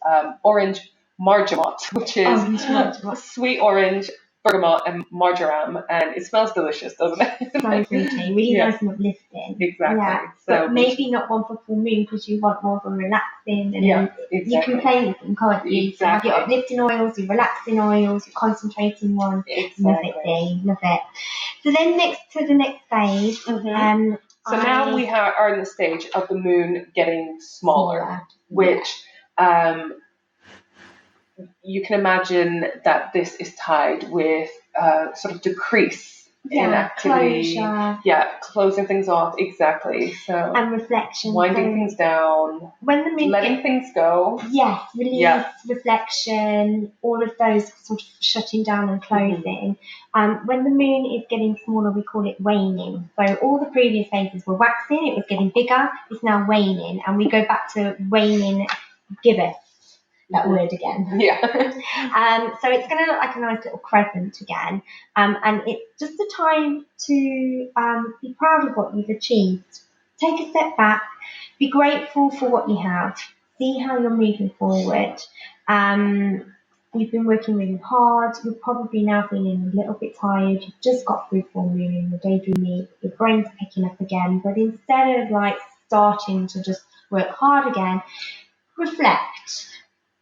orange margamot, which is sweet orange, bergamot, and marjoram, and it smells delicious, doesn't it? So fruity, really nice and uplifting. Exactly. Yeah. So, but maybe not one for full moon because you want more of a relaxing, and you can play with them, can't you? Exactly. So have your uplifting oils, your relaxing oils, your concentrating ones. Exactly. Love it. So then next to the next phase. Mm-hmm. So now we are in the stage of the moon getting smaller. Which you can imagine that this is tied with sort of decrease in activity. Closure. Closing things off, exactly. So and reflection. Winding things down. When the moon letting things go. Yes, release, reflection, all of those sort of shutting down and closing. When the moon is getting smaller, we call it waning. So all the previous phases were waxing, it was getting bigger, it's now waning, and we go back to waning gibbous. That word again. Yeah. So it's going to look like a nice little crescent again. And it's just a time to be proud of what you've achieved. Take a step back. Be grateful for what you have. See how you're moving forward. You've been working really hard. You're probably now feeling a little bit tired. You've just got through full moon and your daydreaming. Your brain's picking up again. But instead of starting to just work hard again, reflect.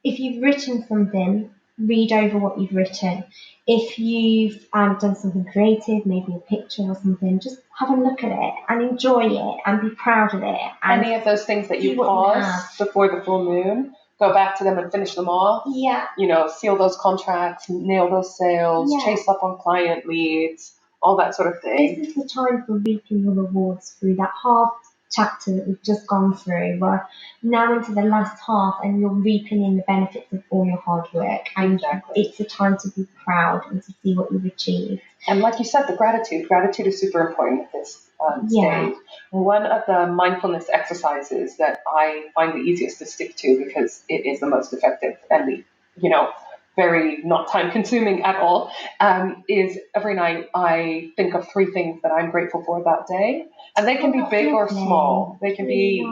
If you've written something, read over what you've written. If you've done something creative, maybe a picture or something, just have a look at it and enjoy it and be proud of it. And any of those things that you paused before the full moon, go back to them and finish them off. Yeah. Seal those contracts, nail those sales, chase up on client leads, all that sort of thing. This is the time for reaping your rewards through that half chapter that we've just gone through. We're now into the last half and you're reaping in the benefits of all your hard work, and it's a time to be proud and to see what you've achieved. And like you said, the gratitude is super important at this stage. One of the mindfulness exercises that I find the easiest to stick to, because it is the most effective and very not time consuming at all, is every night I think of 3 things that I'm grateful for that day. And they can be big or small. They can be,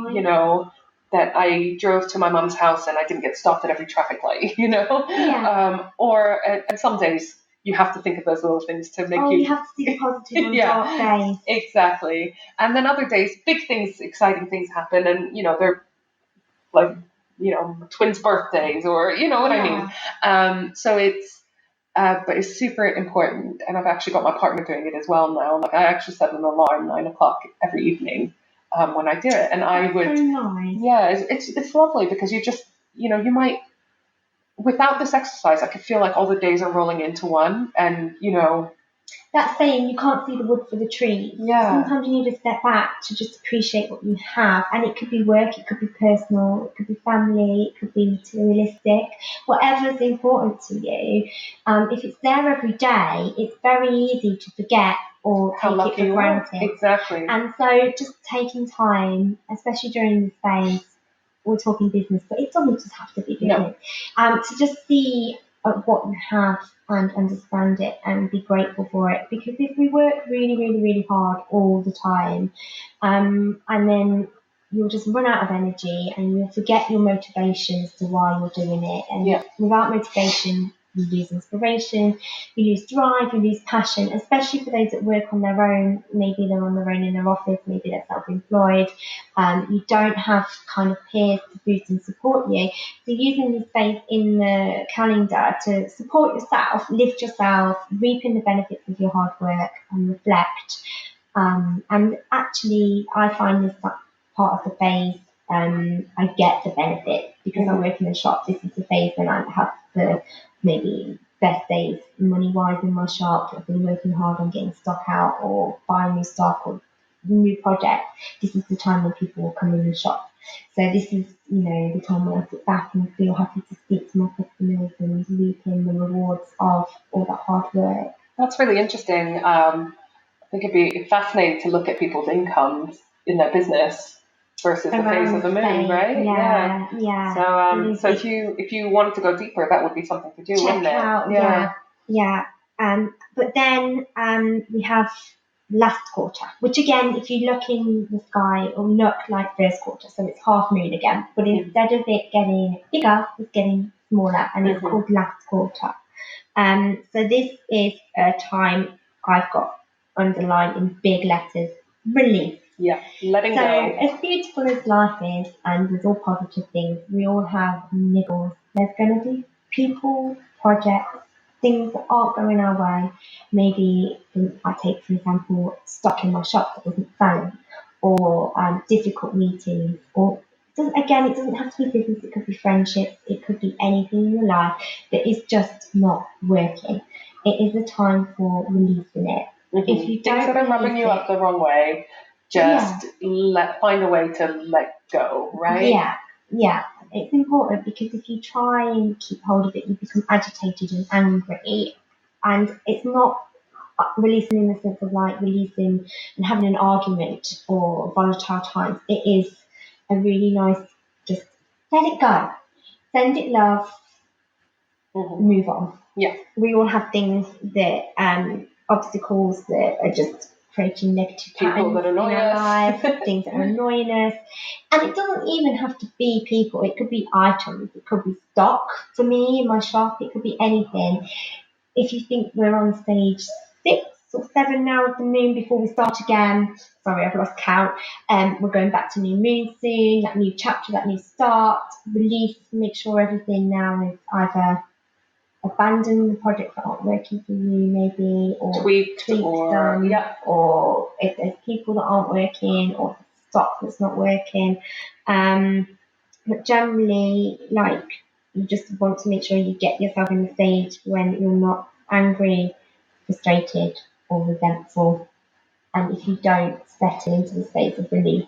that I drove to my mum's house and I didn't get stopped at every traffic light, or and some days you have to think of those little things to make you have to see the positive on dark days. Exactly. And then other days, big things, exciting things happen, and they're like, twins' birthdays, or what I mean. So it's but it's super important, and I've actually got my partner doing it as well now. Like, I actually set an alarm 9:00 every evening when I do it, and I would. So nice. Yeah, it's lovely, because you just you might, without this exercise, I could feel like all the days are rolling into one, and that saying, you can't see the wood for the trees. Yeah. Sometimes you need to step back to just appreciate what you have. And it could be work, it could be personal, it could be family, it could be materialistic, whatever is important to you. If it's there every day, it's very easy to forget or take it for granted. Exactly. And so just taking time, especially during this phase, we're talking business, but it doesn't just have to be business, to just see what you have and understand it and be grateful for it. Because if we work really, really, really hard all the time, and then you'll just run out of energy and you'll forget your motivation as to why you're doing it. And without motivation, you lose inspiration, you lose drive, you lose passion, especially for those that work on their own. Maybe they're on their own in their office, maybe they're self-employed. You don't have kind of peers to boost and support you. So using this space in the calendar to support yourself, lift yourself, reap in the benefits of your hard work and reflect. And actually, I find this part of the phase, I get the benefit because I work in the shop. This is the phase when I have the maybe best days money-wise in my shop. I've been working hard on getting stock out or buying new stock or new projects. This is the time when people will come in the shop. So this is, the time when I sit back and feel happy to speak to my customers and reap in the rewards of all that hard work. That's really interesting. I think it'd be fascinating to look at people's incomes in their business versus the phase of the moon, right? Yeah. So if you wanted to go deeper, that would be something to do, wouldn't it? Out, yeah. But then we have last quarter, which again, if you look in the sky, it will look like first quarter, so it's half moon again. But instead of it getting bigger, it's getting smaller, and it's called last quarter. So this is a time I've got underlined in big letters: release. Yeah, letting go. So as beautiful as life is, and there's all positive things, we all have niggles. There's going to be people, projects, things that aren't going our way. Maybe I take, for example, stock in my shop that wasn't selling, or difficult meetings, or it doesn't have to be business. It could be friendships. It could be anything in your life that is just not working. It is a time for releasing it. If you don't things that are rubbing you up the wrong way, just find a way to let go, right? Yeah. It's important because if you try and keep hold of it, you become agitated and angry. And it's not releasing in the sense of like releasing and having an argument or volatile times. It is a really nice, just let it go. Send it love, move on. Yeah. We all have things that, obstacles that are just creating negative patterns in our life, things that are annoying us. And it doesn't even have to be people. It could be items. It could be stock for me in my shop. It could be anything. If you think we're on stage 6 or 7 now of the moon before we start again, sorry, I've lost count. We're going back to new moon soon, that new chapter, that new start, release, make sure everything now is either abandon the projects that aren't working for you, maybe, or tweak them, or if there's people that aren't working, or stock that's not working. But generally, like, you just want to make sure you get yourself in the stage when you're not angry, frustrated, or resentful. And if you don't settle into the state of relief,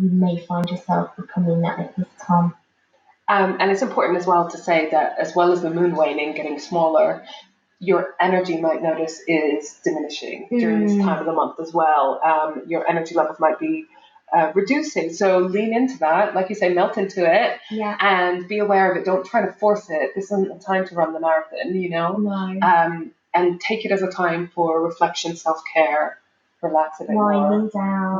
you may find yourself becoming that at this time. And it's important as well to say that as well as the moon waning, getting smaller, your energy might notice is diminishing during this time of the month as well. Your energy levels might be reducing. So lean into that, like you say, melt into it, and be aware of it. Don't try to force it. This isn't a time to run the marathon, No. And take it as a time for reflection, self-care, relax a bit more.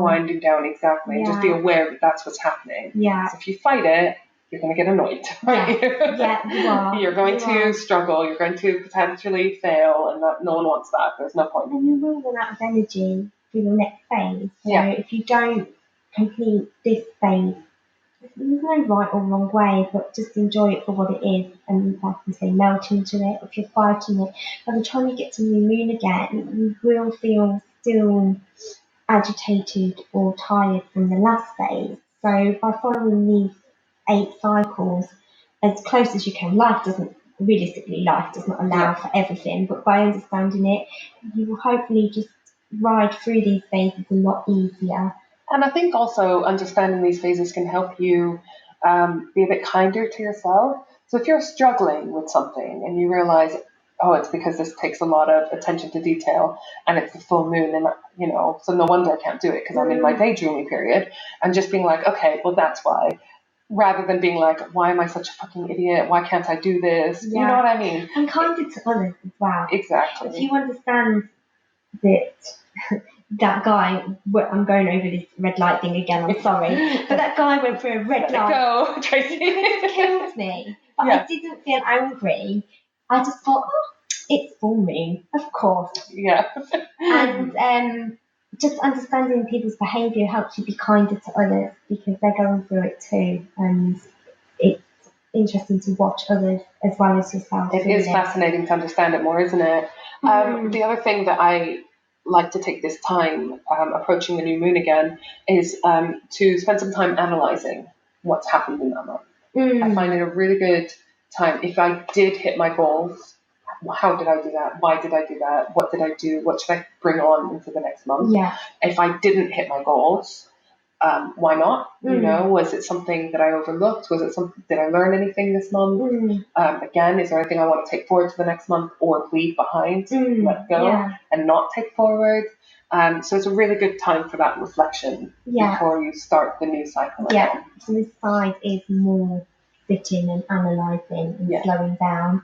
Winding down, exactly. And just be aware that that's what's happening. Yeah. So if you fight it, you're going to get annoyed. Right? Yeah, you are. You're going to struggle. You're going to potentially fail, and no one wants that. There's no point. And you will run out of energy for your next phase. So if you don't complete this phase, there's no right or wrong way, but just enjoy it for what it is, and like you say, melt into it. If you're fighting it, by the time you get to new moon again, you will feel still agitated or tired from the last phase. So by following these 8 cycles as close as you can, life does not allow for everything, but by understanding it, you will hopefully just ride through these phases a lot easier. And I think also understanding these phases can help you be a bit kinder to yourself. So if you're struggling with something and you realize, it's because this takes a lot of attention to detail and it's the full moon, and so no wonder I can't do it because I'm in my daydreaming period, and just being like, okay, well, that's why. Rather than being like, why am I such a fucking idiot? Why can't I do this? You know what I mean? And kinder to others as well. Exactly. If you understand that that guy, I'm going over this red light thing again, I'm sorry, but that guy went through a red light. Go, Tracey. It killed me. But I didn't feel angry. I just thought, it's full moon, of course. Yeah. And just understanding people's behaviour helps you be kinder to others because they're going through it too, and it's interesting to watch others as well as yourself. It is fascinating to understand it more, isn't it? The other thing that I like to take this time approaching the new moon again is to spend some time analyzing what's happened in that month. I find it a really good time. If I did hit my goals, how did I do that? Why did I do that? What did I do? What should I bring on into the next month? Yeah. If I didn't hit my goals, why not? You know, was it something that I overlooked? Was it something, did I learn anything this month? Again, is there anything I want to take forward to the next month or leave behind, let go and not take forward? So it's a really good time for that reflection before you start the new cycle again. Yeah, so this side is more sitting and analysing and slowing down.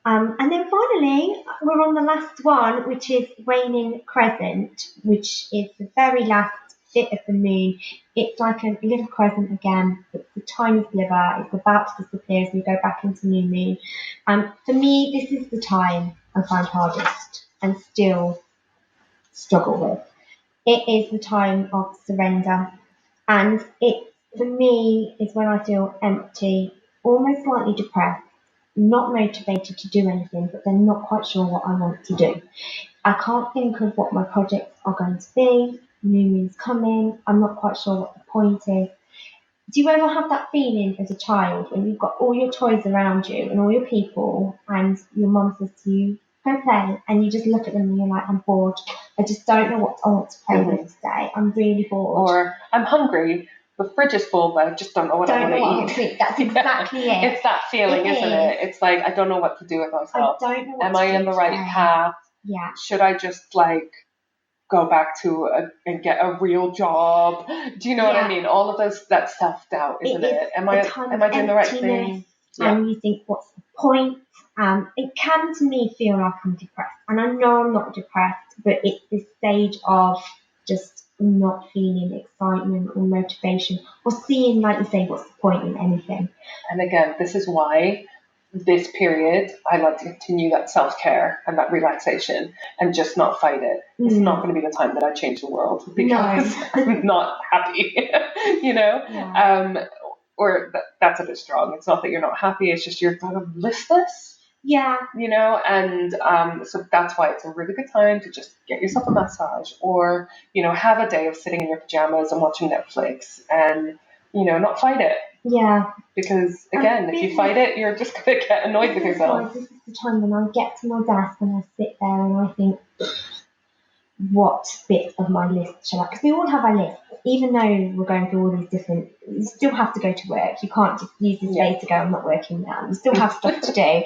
And then finally, we're on the last one, which is waning crescent, which is the very last bit of the moon. It's like a little crescent again. It's the tiny sliver. It's about to disappear as we go back into new moon. For me, this is the time I find hardest and still struggle with. It is the time of surrender. And it, for me, is when I feel empty, almost slightly depressed, not motivated to do anything, but then not quite sure what I want to do. I can't think of what my projects are going to be. New moon's coming. I'm not quite sure what the point is. Do you ever have that feeling as a child when you've got all your toys around you and all your people and your mum says to you, go play, and you just look at them and you're like, I'm bored. I just don't know what I want to play with today. I'm really bored. Or I'm hungry. The fridge is full, but I just don't know what I want to eat. That's exactly it. It's that feeling, isn't it? It's like, I don't know what to do with myself. I don't know what Am I in the right path? Yeah. Should I just go back to and get a real job? Do you know what I mean? All of that self-doubt, isn't it? Am I doing the right thing? And you think, what's the point? It can, to me, feel like I'm depressed. And I know I'm not depressed, but it's this stage of just not feeling excitement or motivation or seeing, like you say, what's the point in anything. And again, this is why this period I like to continue that self-care and that relaxation and just not fight it. It's not going to be the time that I change the world because I'm not happy, you know? Yeah. Or that's a bit strong. It's not that you're not happy, it's just you're kind of listless. Yeah. You know, and so that's why it's a really good time to just get yourself a massage or, you know, have a day of sitting in your pajamas and watching Netflix and, you know, not fight it. Yeah. Because, again, if you fight it, you're just going to get annoyed with yourself. This is the time when I get to my desk and I sit there and I think, what bit of my list shall I? Because we all have our lists. Even though we're going through all these different, you still have to go to work. You can't just use this day to go, I'm not working now. You still have stuff to do.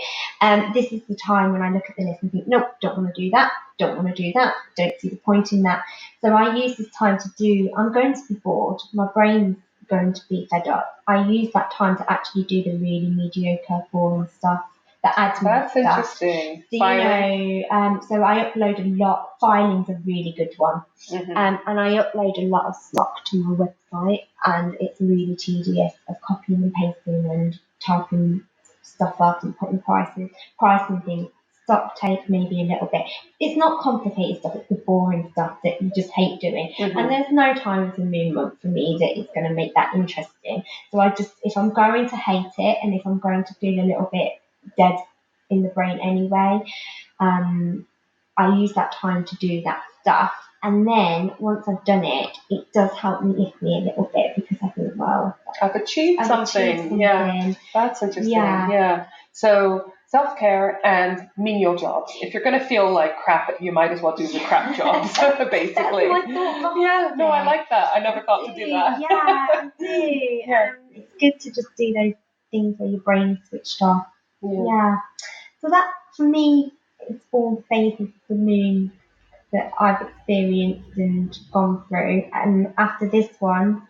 This is the time when I look at the list and think, nope, don't want to do that, don't want to do that, don't see the point in that. So I use this time to do, I'm going to be bored, my brain's going to be fed up. I use that time to actually do the really mediocre, boring stuff. The admin That's stuff. Interesting. So, you know, so I upload a lot. Filing's a really good one. And I upload a lot of stock to my website, and it's really tedious of copying and pasting and typing stuff up and putting pricing things. Stock take maybe a little bit. It's not complicated stuff, it's the boring stuff that you just hate doing. And there's no time of the moon month for me that is going to make that interesting. So I just, if I'm going to hate it and if I'm going to feel a little bit dead in the brain anyway, I use that time to do that stuff, and then once I've done it, it does help me lift me a little bit because I think, well, I've achieved something. Yeah, that's interesting. Yeah. So self-care and menial jobs. If you're going to feel like crap, you might as well do the crap jobs, basically. Yeah, no, I like that. I never thought to do that. Yeah, I do. Yeah. It's good to just do those things where your brain is switched off. Yeah. So that, for me, it's all the phases of the moon that I've experienced and gone through. And after this one,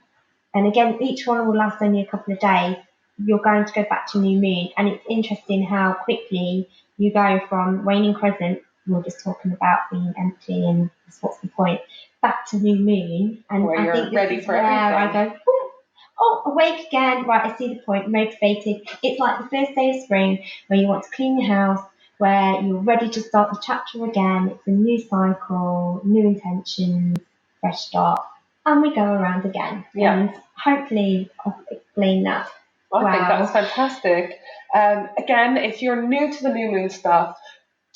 and again, each one will last only a couple of days, you're going to go back to new moon. And it's interesting how quickly you go from waning crescent, we're just talking about being empty and what's the point, back to new moon. And where I you're think ready for everything. I go, awake again, right, I see the point, motivated. It's like the first day of spring where you want to clean your house, where you're ready to start the chapter again. It's a new cycle, new intentions, fresh start, and we go around again. Yeah. And hopefully I've explained that. I think that's fantastic. Again, if you're new to the new moon stuff,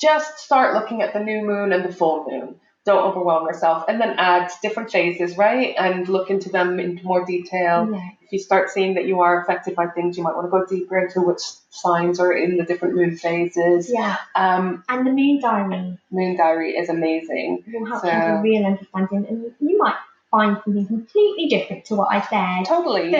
just start looking at the new moon and the full moon. don't overwhelm yourself, and then add different phases, right? And look into them in more detail. Yeah. If you start seeing that you are affected by things, you might want to go deeper into which signs are in the different moon phases. Yeah. And the moon diary. Moon diary is amazing. It will help you have a real understanding, and you might find something completely different to what I said. Totally.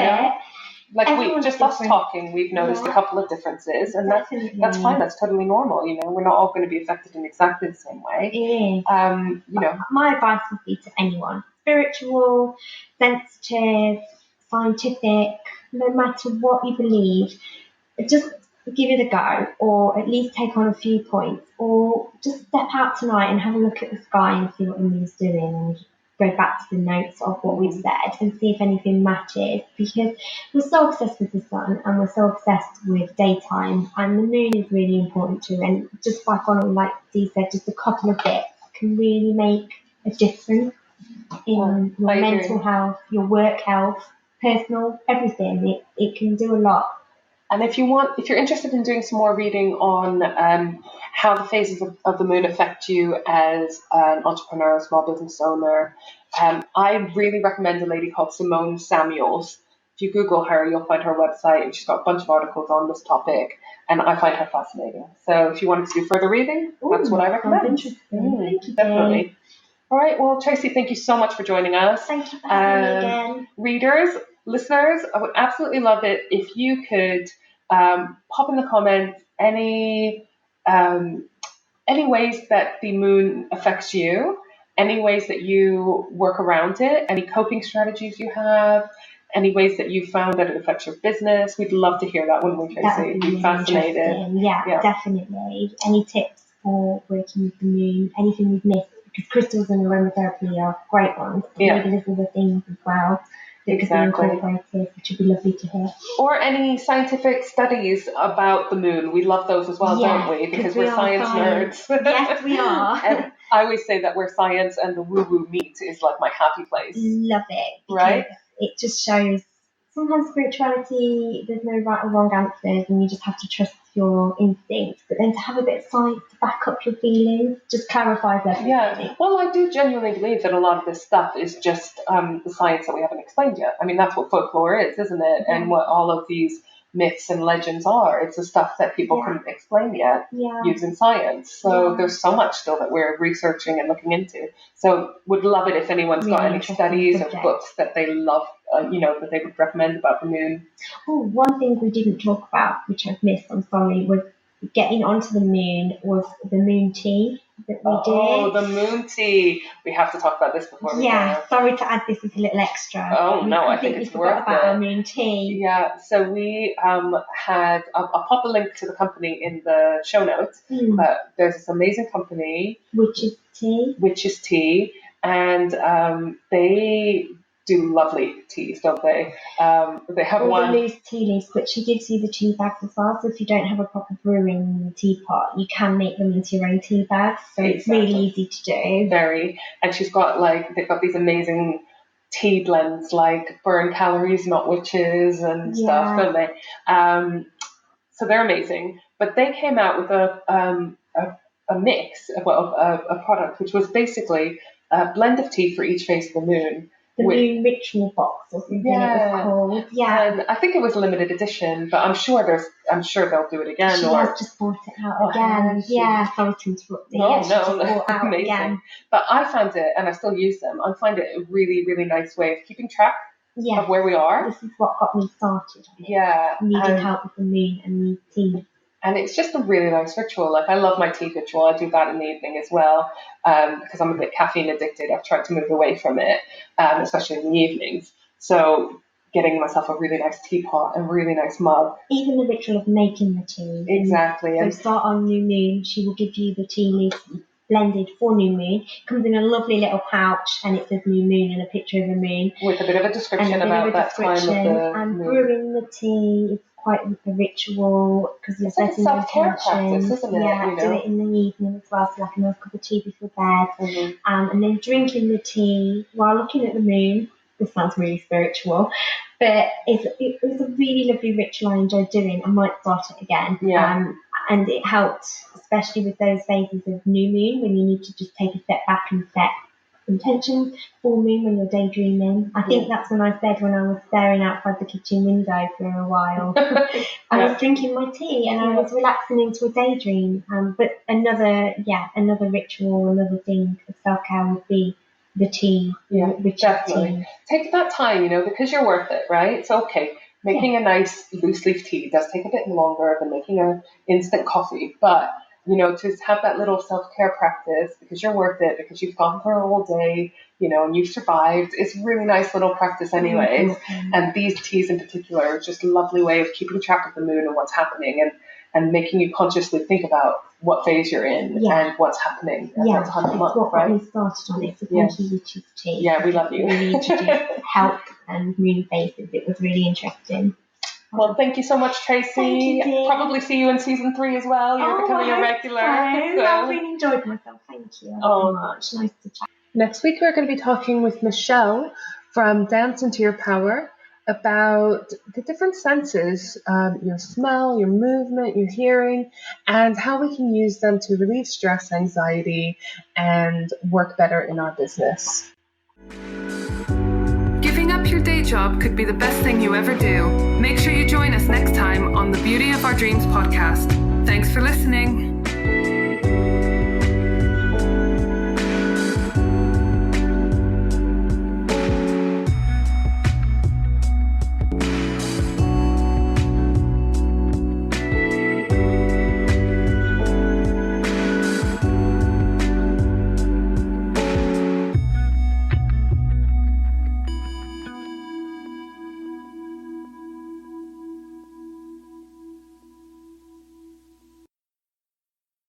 But like us talking, we've noticed a couple of differences, and that's fine. That's totally normal. We're not all going to be affected in exactly the same way. It is. My advice would be to anyone: spiritual, sensitive, scientific, no matter what you believe, just give it a go, or at least take on a few points, or just step out tonight and have a look at the sky and see what the moon's doing, and go back to the notes of what we've said and see if anything matches, because we're so obsessed with the sun and we're so obsessed with daytime, and the moon is really important too. And just by following, like Dee said, just a couple of bits can really make a difference in your mental health, your work health, personal, everything. It can do a lot. And if you're interested in doing some more reading on how the phases of the moon affect you as an entrepreneur, small business owner, I really recommend a lady called Simone Samuels. If you Google her, you'll find her website, and she's got a bunch of articles on this topic, and I find her fascinating. So if you wanted to do further reading, that's what I recommend. Definitely. All right. Well, Tracey, thank you so much for joining us. Thank you for having me again. Readers, listeners, I would absolutely love it if you could pop in the comments any ways that the moon affects you, any ways that you work around it, any coping strategies you have, any ways that you found that it affects your business. We'd love to hear that, wouldn't we, Tracey? That would be really fascinated. Yeah, definitely. Any tips for working with the moon, anything you've missed, because crystals and aromatherapy are great ones, but maybe there's other things as well that could be incorporated, which would be lovely to hear. Or any scientific studies about the moon. We love those as well, don't we? Because we're science nerds. Yes, we are. And I always say that where science and the woo-woo meet is like my happy place. Love it. Right? It just shows sometimes spirituality, there's no right or wrong answers, and you just have to trust your instincts. But then to have a bit of science to back up your feelings just clarifies everything. Yeah. Well, I do genuinely believe that a lot of this stuff is just the science that we haven't explained yet. I mean, that's what folklore is, isn't it? Yeah. And what all of these myths and legends are. It's the stuff that people couldn't explain yet using science. So there's so much still that we're researching and looking into. So would love it if anyone's got any studies or books that they love, that they would recommend about the moon. Oh, one thing we didn't talk about, which I've missed, I'm sorry, was getting onto the moon, was the moon tea that we did. Oh, the moon tea. We have to talk about this before we go. Sorry to add this as a little extra. Oh, no, I think it's worth about our moon tea. Yeah, so we had, I'll pop a link to the company in the show notes, but there's this amazing company. Witch's Tea. And they do lovely teas, don't they? They have all the loose tea leaves, but she gives you the tea bags as well. So if you don't have a proper brewing teapot, you can make them into your own tea bags. So it's really easy to do. Very. And she's got they've got these amazing tea blends, like burn calories, not witches and stuff, don't they? So they're amazing. But they came out with a mix, a product which was basically a blend of tea for each phase of the moon. The moon ritual box or something it was called. Yeah. And I think it was limited edition, but I'm sure they'll do it again. She has just brought it out again. Yeah, sorry to interrupt you. No, amazing. Again. But I found it, and I still use them, I find it a really, really nice way of keeping track of where we are. This is what got me started. Needing help with the moon and the tea. And it's just a really nice ritual. Like, I love my tea ritual. I do that in the evening as well, because I'm a bit caffeine addicted. I've tried to move away from it, especially in the evenings. So getting myself a really nice teapot and really nice mug. Even the ritual of making the tea. Exactly. So start on new moon. She will give you the tea leaves blended for new moon. It comes in a lovely little pouch, and it says new moon and a picture of a moon. With a bit of a description about that time of the and moon. Brewing the tea is quite a ritual, because you're setting the intention. Practice, isn't it? Yeah, do it in the evening as well, so like a nice cup of tea before bed. And then drinking the tea while looking at the moon. This sounds really spiritual, but it's a really lovely ritual I enjoy doing. I might start it again. And it helped, especially with those phases of new moon, when you need to just take a step back and set intentions. Full moon, when you're daydreaming. I think that's when I said, when I was staring outside the kitchen window for a while, I was drinking my tea and I was relaxing into a daydream. But another ritual, another thing of self-care would be the tea. Definitely. Tea. Take that time, because you're worth it, right? It's okay. Making a nice loose leaf tea does take a bit longer than making an instant coffee, but to have that little self-care practice, because you're worth it, because you've gone through a whole day, and you've survived. It's really nice little practice anyways. Mm-hmm. And these teas in particular are just a lovely way of keeping track of the moon and what's happening, and making you consciously think about what phase you're in and what's happening at that time of month, what right? we started on it. So thank you, Witch's Tea. Yeah, we love you. We introduced help and moon phases. It was really interesting. Well, thank you so much, Tracey. Thank you, dear. Probably see you in season 3 as well. You're becoming a regular. So. I've really enjoyed myself. Thank you so much. Nice to chat. Next week, we're going to be talking with Michelle from Dance Into Your Power about the different senses, your smell, your movement, your hearing, and how we can use them to relieve stress, anxiety, and work better in our business. Giving up your day job could be the best thing you ever do. Make sure you join us next time on the Beauty of Our Dreams podcast. Thanks for listening.